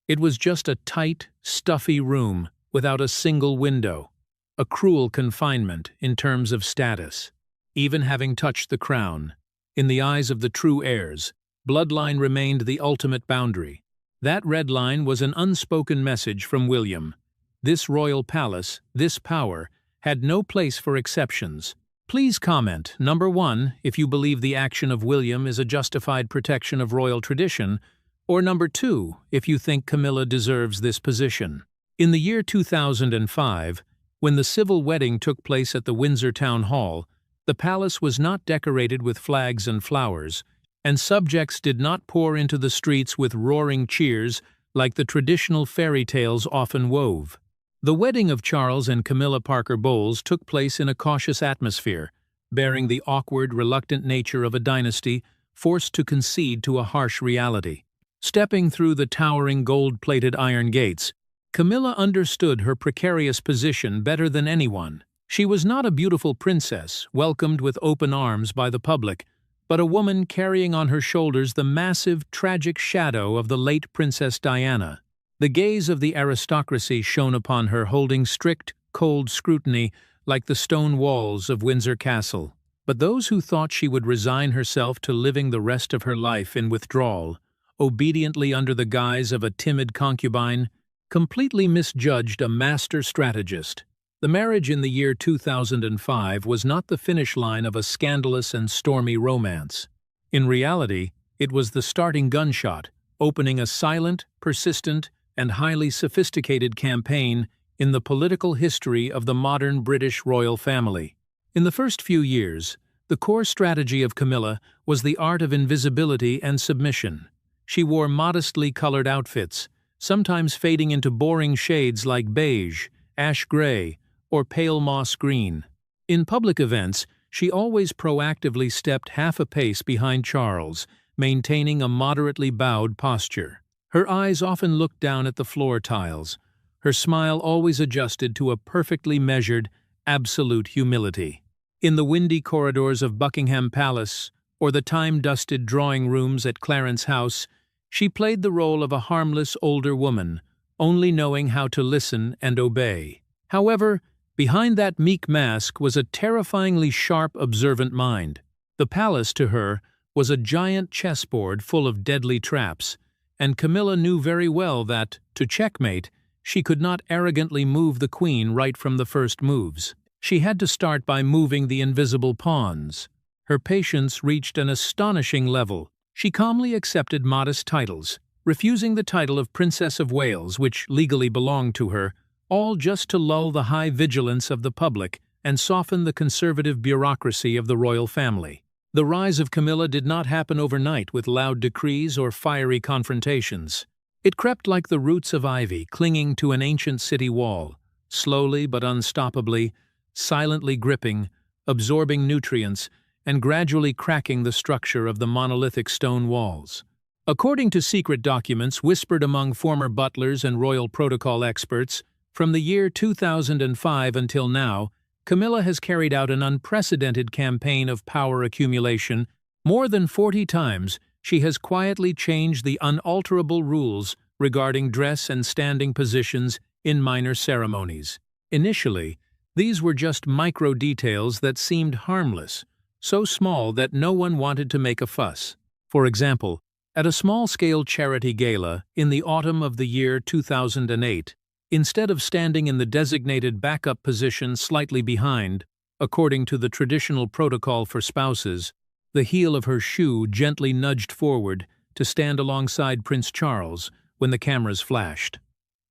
It was just a tight, stuffy room without a single window, a cruel confinement in terms of status. Even having touched the crown, in the eyes of the true heirs, bloodline remained the ultimate boundary. That red line was an unspoken message from William. This royal palace, this power, had no place for exceptions. Please comment, number 1, if you believe the action of William is a justified protection of royal tradition, or number 2, if you think Camilla deserves this position. In the year 2005, when the civil wedding took place at the Windsor Town Hall, the palace was not decorated with flags and flowers, and subjects did not pour into the streets with roaring cheers like the traditional fairy tales often wove. The wedding of Charles and Camilla Parker Bowles took place in a cautious atmosphere, bearing the awkward, reluctant nature of a dynasty forced to concede to a harsh reality. Stepping through the towering gold-plated iron gates, Camilla understood her precarious position better than anyone. She was not a beautiful princess, welcomed with open arms by the public, but a woman carrying on her shoulders the massive, tragic shadow of the late Princess Diana. The gaze of the aristocracy shone upon her, holding strict, cold scrutiny like the stone walls of Windsor Castle. But those who thought she would resign herself to living the rest of her life in withdrawal, obediently under the guise of a timid concubine, completely misjudged a master strategist. The marriage in the year 2005 was not the finish line of a scandalous and stormy romance. In reality, it was the starting gunshot, opening a silent, persistent, and highly sophisticated campaign in the political history of the modern British royal family. In the first few years, the core strategy of Camilla was the art of invisibility and submission. She wore modestly colored outfits, sometimes fading into boring shades like beige, ash gray, or pale moss green. In public events, she always proactively stepped half a pace behind Charles, maintaining a moderately bowed posture. Her eyes often looked down at the floor tiles, her smile always adjusted to a perfectly measured, absolute humility. In the windy corridors of Buckingham Palace, or the time-dusted drawing rooms at Clarence House, she played the role of a harmless older woman, only knowing how to listen and obey. However, behind that meek mask was a terrifyingly sharp, observant mind. The palace, to her, was a giant chessboard full of deadly traps, and Camilla knew very well that, to checkmate, she could not arrogantly move the queen right from the first moves. She had to start by moving the invisible pawns. Her patience reached an astonishing level. She calmly accepted modest titles, refusing the title of Princess of Wales, which legally belonged to her, all just to lull the high vigilance of the public and soften the conservative bureaucracy of the royal family. The rise of Camilla did not happen overnight with loud decrees or fiery confrontations. It crept like the roots of ivy clinging to an ancient city wall, slowly but unstoppably, silently gripping, absorbing nutrients, and gradually cracking the structure of the monolithic stone walls. According to secret documents whispered among former butlers and royal protocol experts, from the year 2005 until now, Camilla has carried out an unprecedented campaign of power accumulation. More than 40 times, she has quietly changed the unalterable rules regarding dress and standing positions in minor ceremonies. Initially, these were just micro-details that seemed harmless, so small that no one wanted to make a fuss. For example, at a small-scale charity gala in the autumn of the year 2008, instead of standing in the designated backup position slightly behind, according to the traditional protocol for spouses, the heel of her shoe gently nudged forward to stand alongside Prince Charles when the cameras flashed.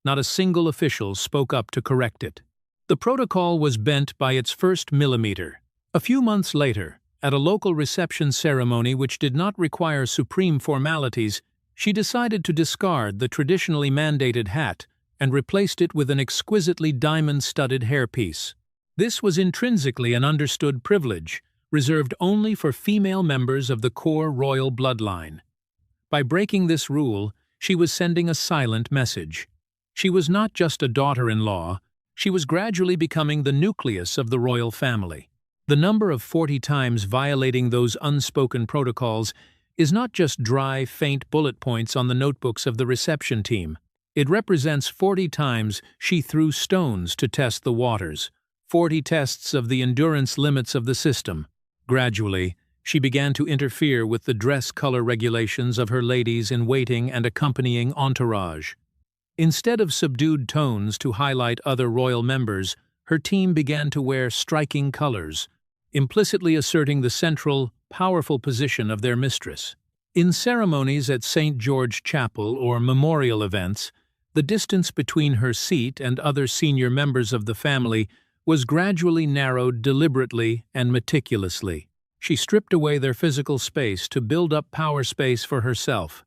Not a single official spoke up to correct it. The protocol was bent by its first millimeter. A few months later, at a local reception ceremony which did not require supreme formalities, she decided to discard the traditionally mandated hat and replaced it with an exquisitely diamond-studded hairpiece. This was intrinsically an understood privilege, reserved only for female members of the core royal bloodline. By breaking this rule, she was sending a silent message. She was not just a daughter-in-law, she was gradually becoming the nucleus of the royal family. The number of 40 times violating those unspoken protocols is not just dry, faint bullet points on the notebooks of the reception team. It represents 40 times she threw stones to test the waters, 40 tests of the endurance limits of the system. Gradually, she began to interfere with the dress color regulations of her ladies-in-waiting and accompanying entourage. Instead of subdued tones to highlight other royal members, her team began to wear striking colors, implicitly asserting the central, powerful position of their mistress. In ceremonies at St. George Chapel or memorial events, the distance between her seat and other senior members of the family was gradually narrowed deliberately and meticulously. She stripped away their physical space to build up power space for herself.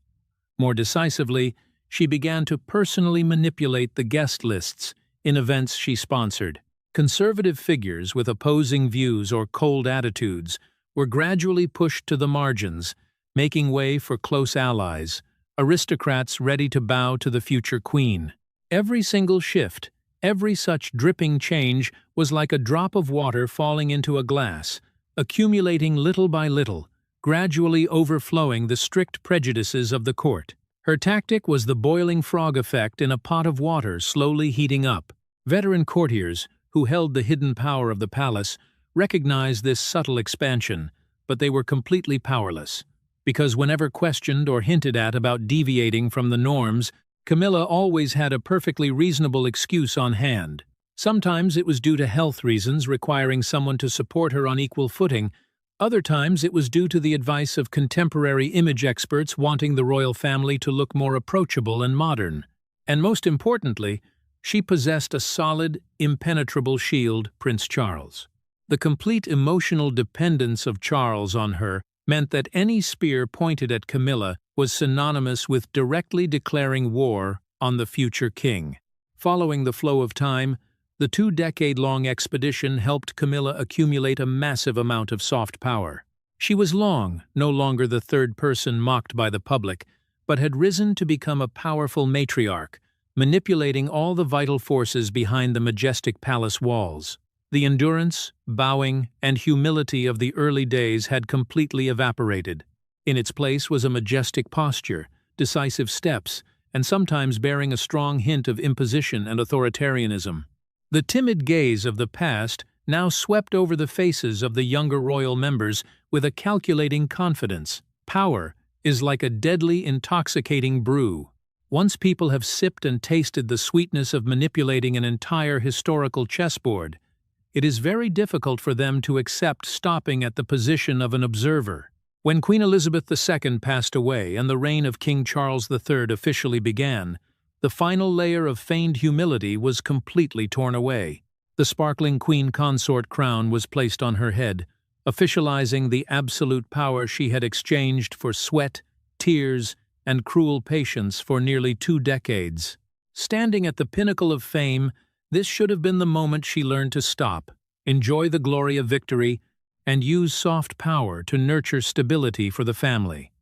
More decisively, she began to personally manipulate the guest lists in events she sponsored. Conservative figures with opposing views or cold attitudes were gradually pushed to the margins, making way for close allies, aristocrats ready to bow to the future queen. Every single shift, every such dripping change was like a drop of water falling into a glass, accumulating little by little, gradually overflowing the strict prejudices of the court. Her tactic was the boiling frog effect in a pot of water slowly heating up. Veteran courtiers, who held the hidden power of the palace, recognized this subtle expansion, but they were completely powerless. Because whenever questioned or hinted at about deviating from the norms, Camilla always had a perfectly reasonable excuse on hand. Sometimes it was due to health reasons requiring someone to support her on equal footing. Other times it was due to the advice of contemporary image experts wanting the royal family to look more approachable and modern. And most importantly, She possessed a solid, impenetrable shield, Prince Charles. The complete emotional dependence of Charles on her meant that any spear pointed at Camilla was synonymous with directly declaring war on the future king. Following the flow of time, the 2-decade-long expedition helped Camilla accumulate a massive amount of soft power. She was no longer the third person mocked by the public, but had risen to become a powerful matriarch, manipulating all the vital forces behind the majestic palace walls. The endurance, bowing, and humility of the early days had completely evaporated. In its place was a majestic posture, decisive steps, and sometimes bearing a strong hint of imposition and authoritarianism. The timid gaze of the past now swept over the faces of the younger royal members with a calculating confidence. Power is like a deadly, intoxicating brew. Once people have sipped and tasted the sweetness of manipulating an entire historical chessboard, it is very difficult for them to accept stopping at the position of an observer. When Queen Elizabeth II passed away and the reign of King Charles III officially began, the final layer of feigned humility was completely torn away. The sparkling queen consort crown was placed on her head, officializing the absolute power she had exchanged for sweat, tears, and cruel patience for nearly 2 decades. Standing at the pinnacle of fame, this should have been the moment she learned to stop, enjoy the glory of victory, and use soft power to nurture stability for the family.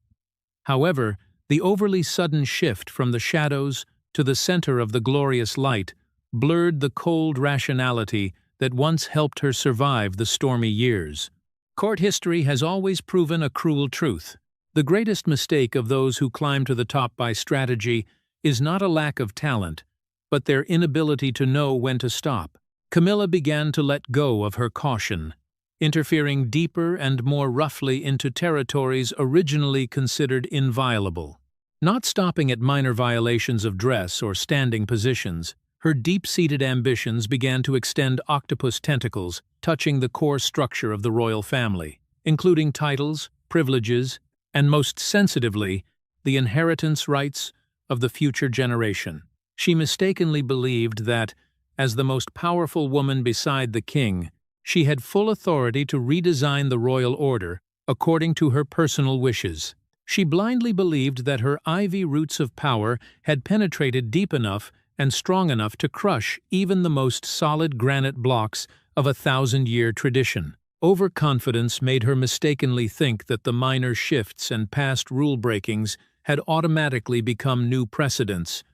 However, the overly sudden shift from the shadows to the center of the glorious light blurred the cold rationality that once helped her survive the stormy years. Court history has always proven a cruel truth. The greatest mistake of those who climb to the top by strategy is not a lack of talent, but their inability to know when to stop. Camilla began to let go of her caution, interfering deeper and more roughly into territories originally considered inviolable. Not stopping at minor violations of dress or standing positions, her deep-seated ambitions began to extend octopus tentacles, touching the core structure of the royal family, including titles, privileges, and most sensitively, the inheritance rights of the future generation. She mistakenly believed that, as the most powerful woman beside the king, she had full authority to redesign the royal order according to her personal wishes. She blindly believed that her ivy roots of power had penetrated deep enough and strong enough to crush even the most solid granite blocks of a 1,000-year tradition. Overconfidence made her mistakenly think that the minor shifts and past rule-breakings had automatically become new precedents,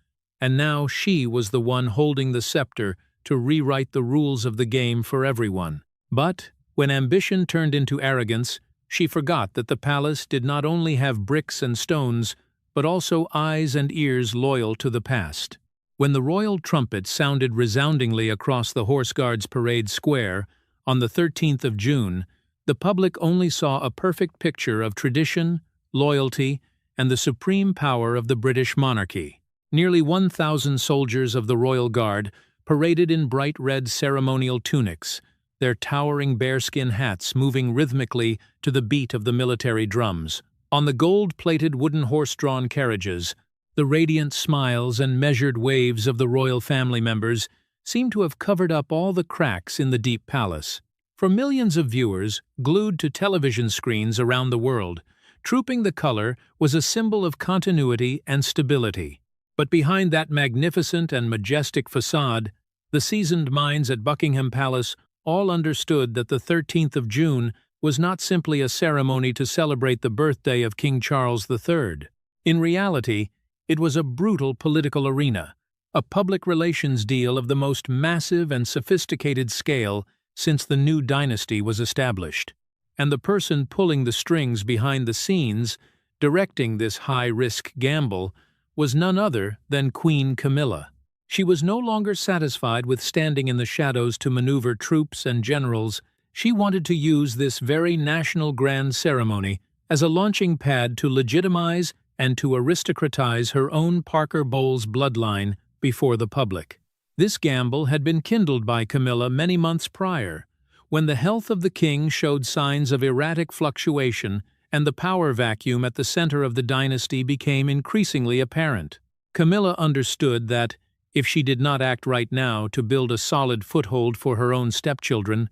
and now she was the one holding the scepter to rewrite the rules of the game for everyone. But, when ambition turned into arrogance, she forgot that the palace did not only have bricks and stones, but also eyes and ears loyal to the past. When the royal trumpet sounded resoundingly across the Horse Guards Parade Square on the 13th of June, the public only saw a perfect picture of tradition, loyalty, and the supreme power of the British monarchy. Nearly 1,000 soldiers of the Royal Guard paraded in bright red ceremonial tunics, their towering bearskin hats moving rhythmically to the beat of the military drums. On the gold-plated wooden horse-drawn carriages, the radiant smiles and measured waves of the royal family members seemed to have covered up all the cracks in the deep palace. For millions of viewers, glued to television screens around the world, trooping the color was a symbol of continuity and stability. But behind that magnificent and majestic facade, the seasoned minds at Buckingham Palace all understood that the 13th of June was not simply a ceremony to celebrate the birthday of King Charles III. In reality, it was a brutal political arena, a public relations deal of the most massive and sophisticated scale since the new dynasty was established. And the person pulling the strings behind the scenes, directing this high-risk gamble, was none other than Queen Camilla. She was no longer satisfied with standing in the shadows to maneuver troops and generals. She wanted to use this very national grand ceremony as a launching pad to legitimize and to aristocratize her own Parker Bowles bloodline before the public. This gamble had been kindled by Camilla many months prior, when the health of the king showed signs of erratic fluctuation and the power vacuum at the center of the dynasty became increasingly apparent. Camilla understood that, if she did not act right now to build a solid foothold for her own stepchildren,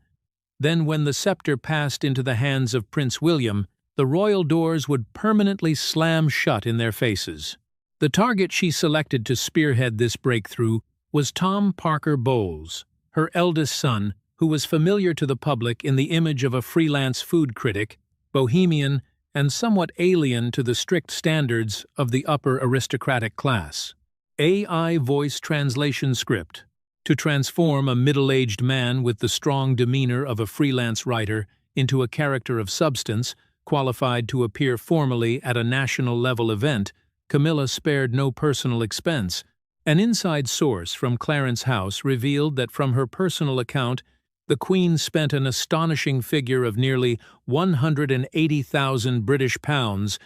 then when the scepter passed into the hands of Prince William, the royal doors would permanently slam shut in their faces. The target she selected to spearhead this breakthrough was Tom Parker Bowles, her eldest son, who was familiar to the public in the image of a freelance food critic, bohemian, and somewhat alien to the strict standards of the upper aristocratic class. AI voice translation script. To transform a middle-aged man with the strong demeanor of a freelance writer into a character of substance, qualified to appear formally at a national-level event, Camilla spared no personal expense. An inside source from Clarence House revealed that from her personal account, the Queen spent an astonishing figure of nearly 180,000 British pounds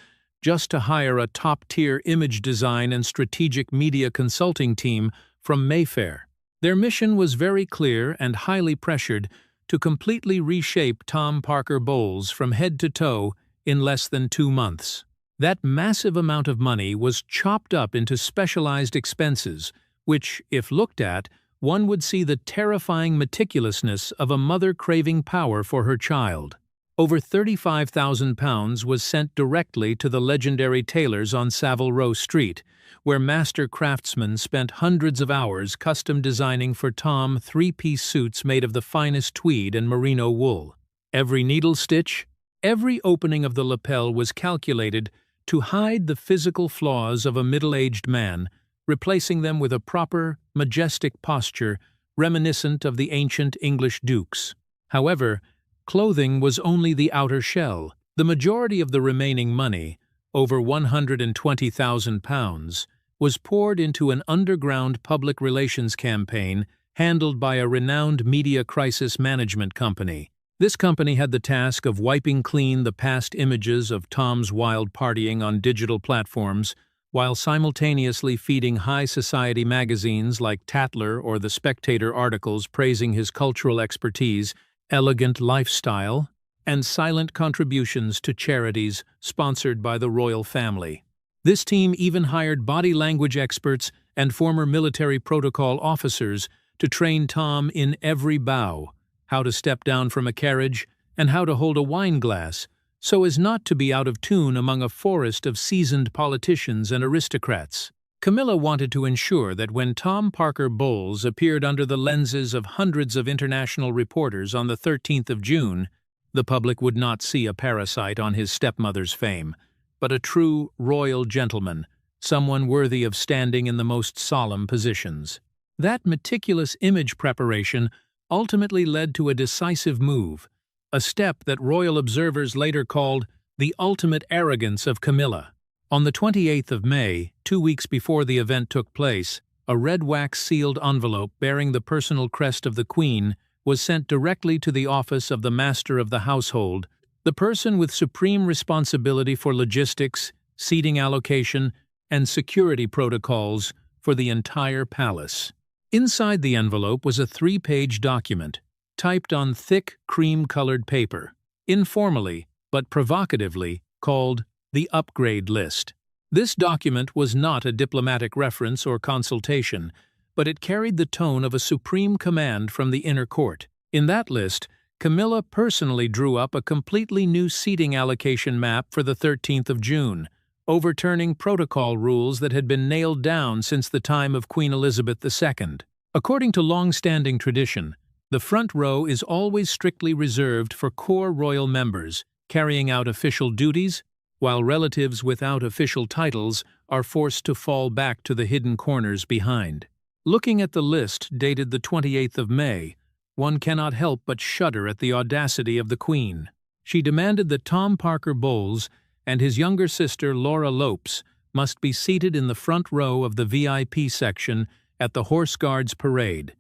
just to hire a top-tier image design and strategic media consulting team from Mayfair. Their mission was very clear and highly pressured to completely reshape Tom Parker Bowles from head to toe in less than 2 months. That massive amount of money was chopped up into specialized expenses, which, if looked at, one would see the terrifying meticulousness of a mother craving power for her child. Over £35,000 was sent directly to the legendary tailors on Savile Row Street, where master craftsmen spent hundreds of hours custom designing for Tom 3-piece suits made of the finest tweed and merino wool. Every needle stitch, every opening of the lapel was calculated to hide the physical flaws of a middle-aged man, replacing them with a proper, majestic posture reminiscent of the ancient English dukes. However, clothing was only the outer shell. The majority of the remaining money, over £120,000, was poured into an underground public relations campaign handled by a renowned media crisis management company. This company had the task of wiping clean the past images of Tom's wild partying on digital platforms, while simultaneously feeding high society magazines like Tatler or The Spectator articles praising his cultural expertise, elegant lifestyle, and silent contributions to charities sponsored by the royal family. This team even hired body language experts and former military protocol officers to train Tom in every bow, how to step down from a carriage, and how to hold a wine glass, so as not to be out of tune among a forest of seasoned politicians and aristocrats. Camilla wanted to ensure that when Tom Parker Bowles appeared under the lenses of hundreds of international reporters on the 13th of June, the public would not see a parasite on his stepmother's fame, but a true royal gentleman, someone worthy of standing in the most solemn positions. That meticulous image preparation ultimately led to a decisive move, a step that royal observers later called the ultimate arrogance of Camilla. On the 28th of May, 2 weeks before the event took place, a red wax-sealed envelope bearing the personal crest of the Queen was sent directly to the office of the Master of the Household, the person with supreme responsibility for logistics, seating allocation, and security protocols for the entire palace. Inside the envelope was a 3-page document, typed on thick cream-colored paper, informally but provocatively called the Upgrade List. This document was not a diplomatic reference or consultation, but it carried the tone of a supreme command from the inner court. In that list, Camilla personally drew up a completely new seating allocation map for the 13th of June, overturning protocol rules that had been nailed down since the time of Queen Elizabeth II. According to long-standing tradition, the front row is always strictly reserved for core royal members, carrying out official duties, while relatives without official titles are forced to fall back to the hidden corners behind. Looking at the list dated the 28th of May, one cannot help but shudder at the audacity of the Queen. She demanded that Tom Parker Bowles and his younger sister Laura Lopes must be seated in the front row of the VIP section at the Horse Guards Parade,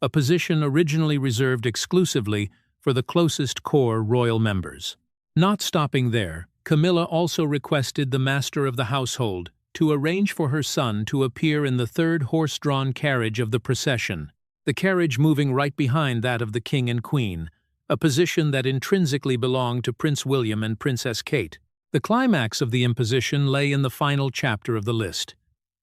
a position originally reserved exclusively for the closest core royal members. Not stopping there, Camilla also requested the Master of the Household to arrange for her son to appear in the third horse-drawn carriage of the procession, the carriage moving right behind that of the King and Queen, a position that intrinsically belonged to Prince William and Princess Kate. The climax of the imposition lay in the final chapter of the list,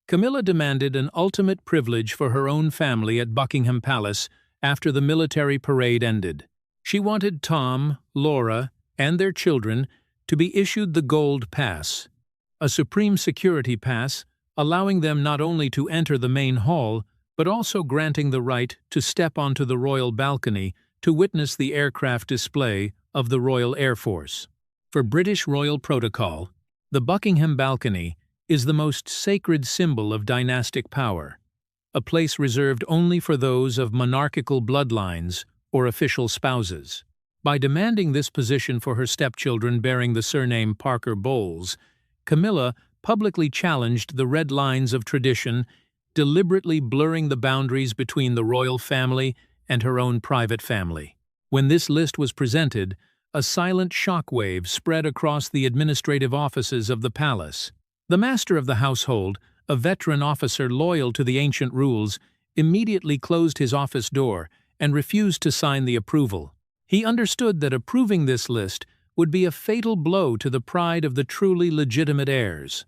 Camilla demanded an ultimate privilege for her own family at Buckingham Palace after the military parade ended. She wanted Tom, Laura, and their children to be issued the Gold Pass, a supreme security pass allowing them not only to enter the main hall, but also granting the right to step onto the royal balcony to witness the aircraft display of the Royal Air Force. For British royal protocol, the Buckingham balcony is the most sacred symbol of dynastic power, a place reserved only for those of monarchical bloodlines or official spouses. By demanding this position for her stepchildren bearing the surname Parker-Bowles, Camilla publicly challenged the red lines of tradition, deliberately blurring the boundaries between the royal family and her own private family. When this list was presented, a silent shockwave spread across the administrative offices of the palace. The master of the household, a veteran officer loyal to the ancient rules, immediately closed his office door and refused to sign the approval. He understood that approving this list would be a fatal blow to the pride of the truly legitimate heirs.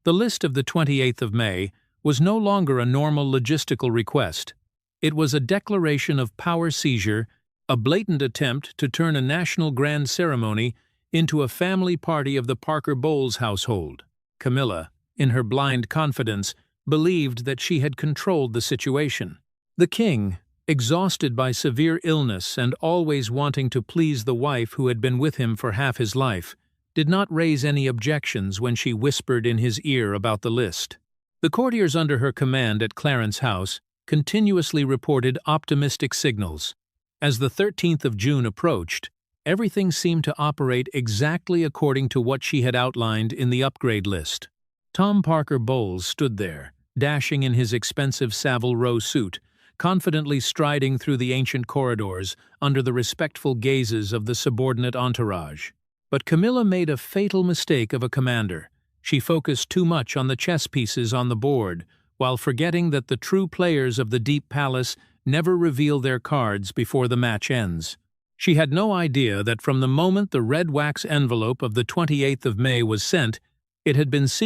The list of the 28th of May was no longer a normal logistical request. It was a declaration of power seizure, a blatant attempt to turn a national grand ceremony into a family party of the Parker-Bowles household. Camilla, in her blind confidence, believed that she had controlled the situation. The king, exhausted by severe illness and always wanting to please the wife who had been with him for half his life, did not raise any objections when she whispered in his ear about the list. The courtiers under her command at Clarence House continuously reported optimistic signals. As the 13th of June approached, everything seemed to operate exactly according to what she had outlined in the upgrade list. Tom Parker-Bowles stood there, dashing in his expensive Savile Row suit, confidently striding through the ancient corridors under the respectful gazes of the subordinate entourage. But Camilla made a fatal mistake of a commander. She focused too much on the chess pieces on the board, while forgetting that the true players of the Deep Palace never reveal their cards before the match ends. She had no idea that from the moment the red wax envelope of the 28th of May was sent, it had been secretly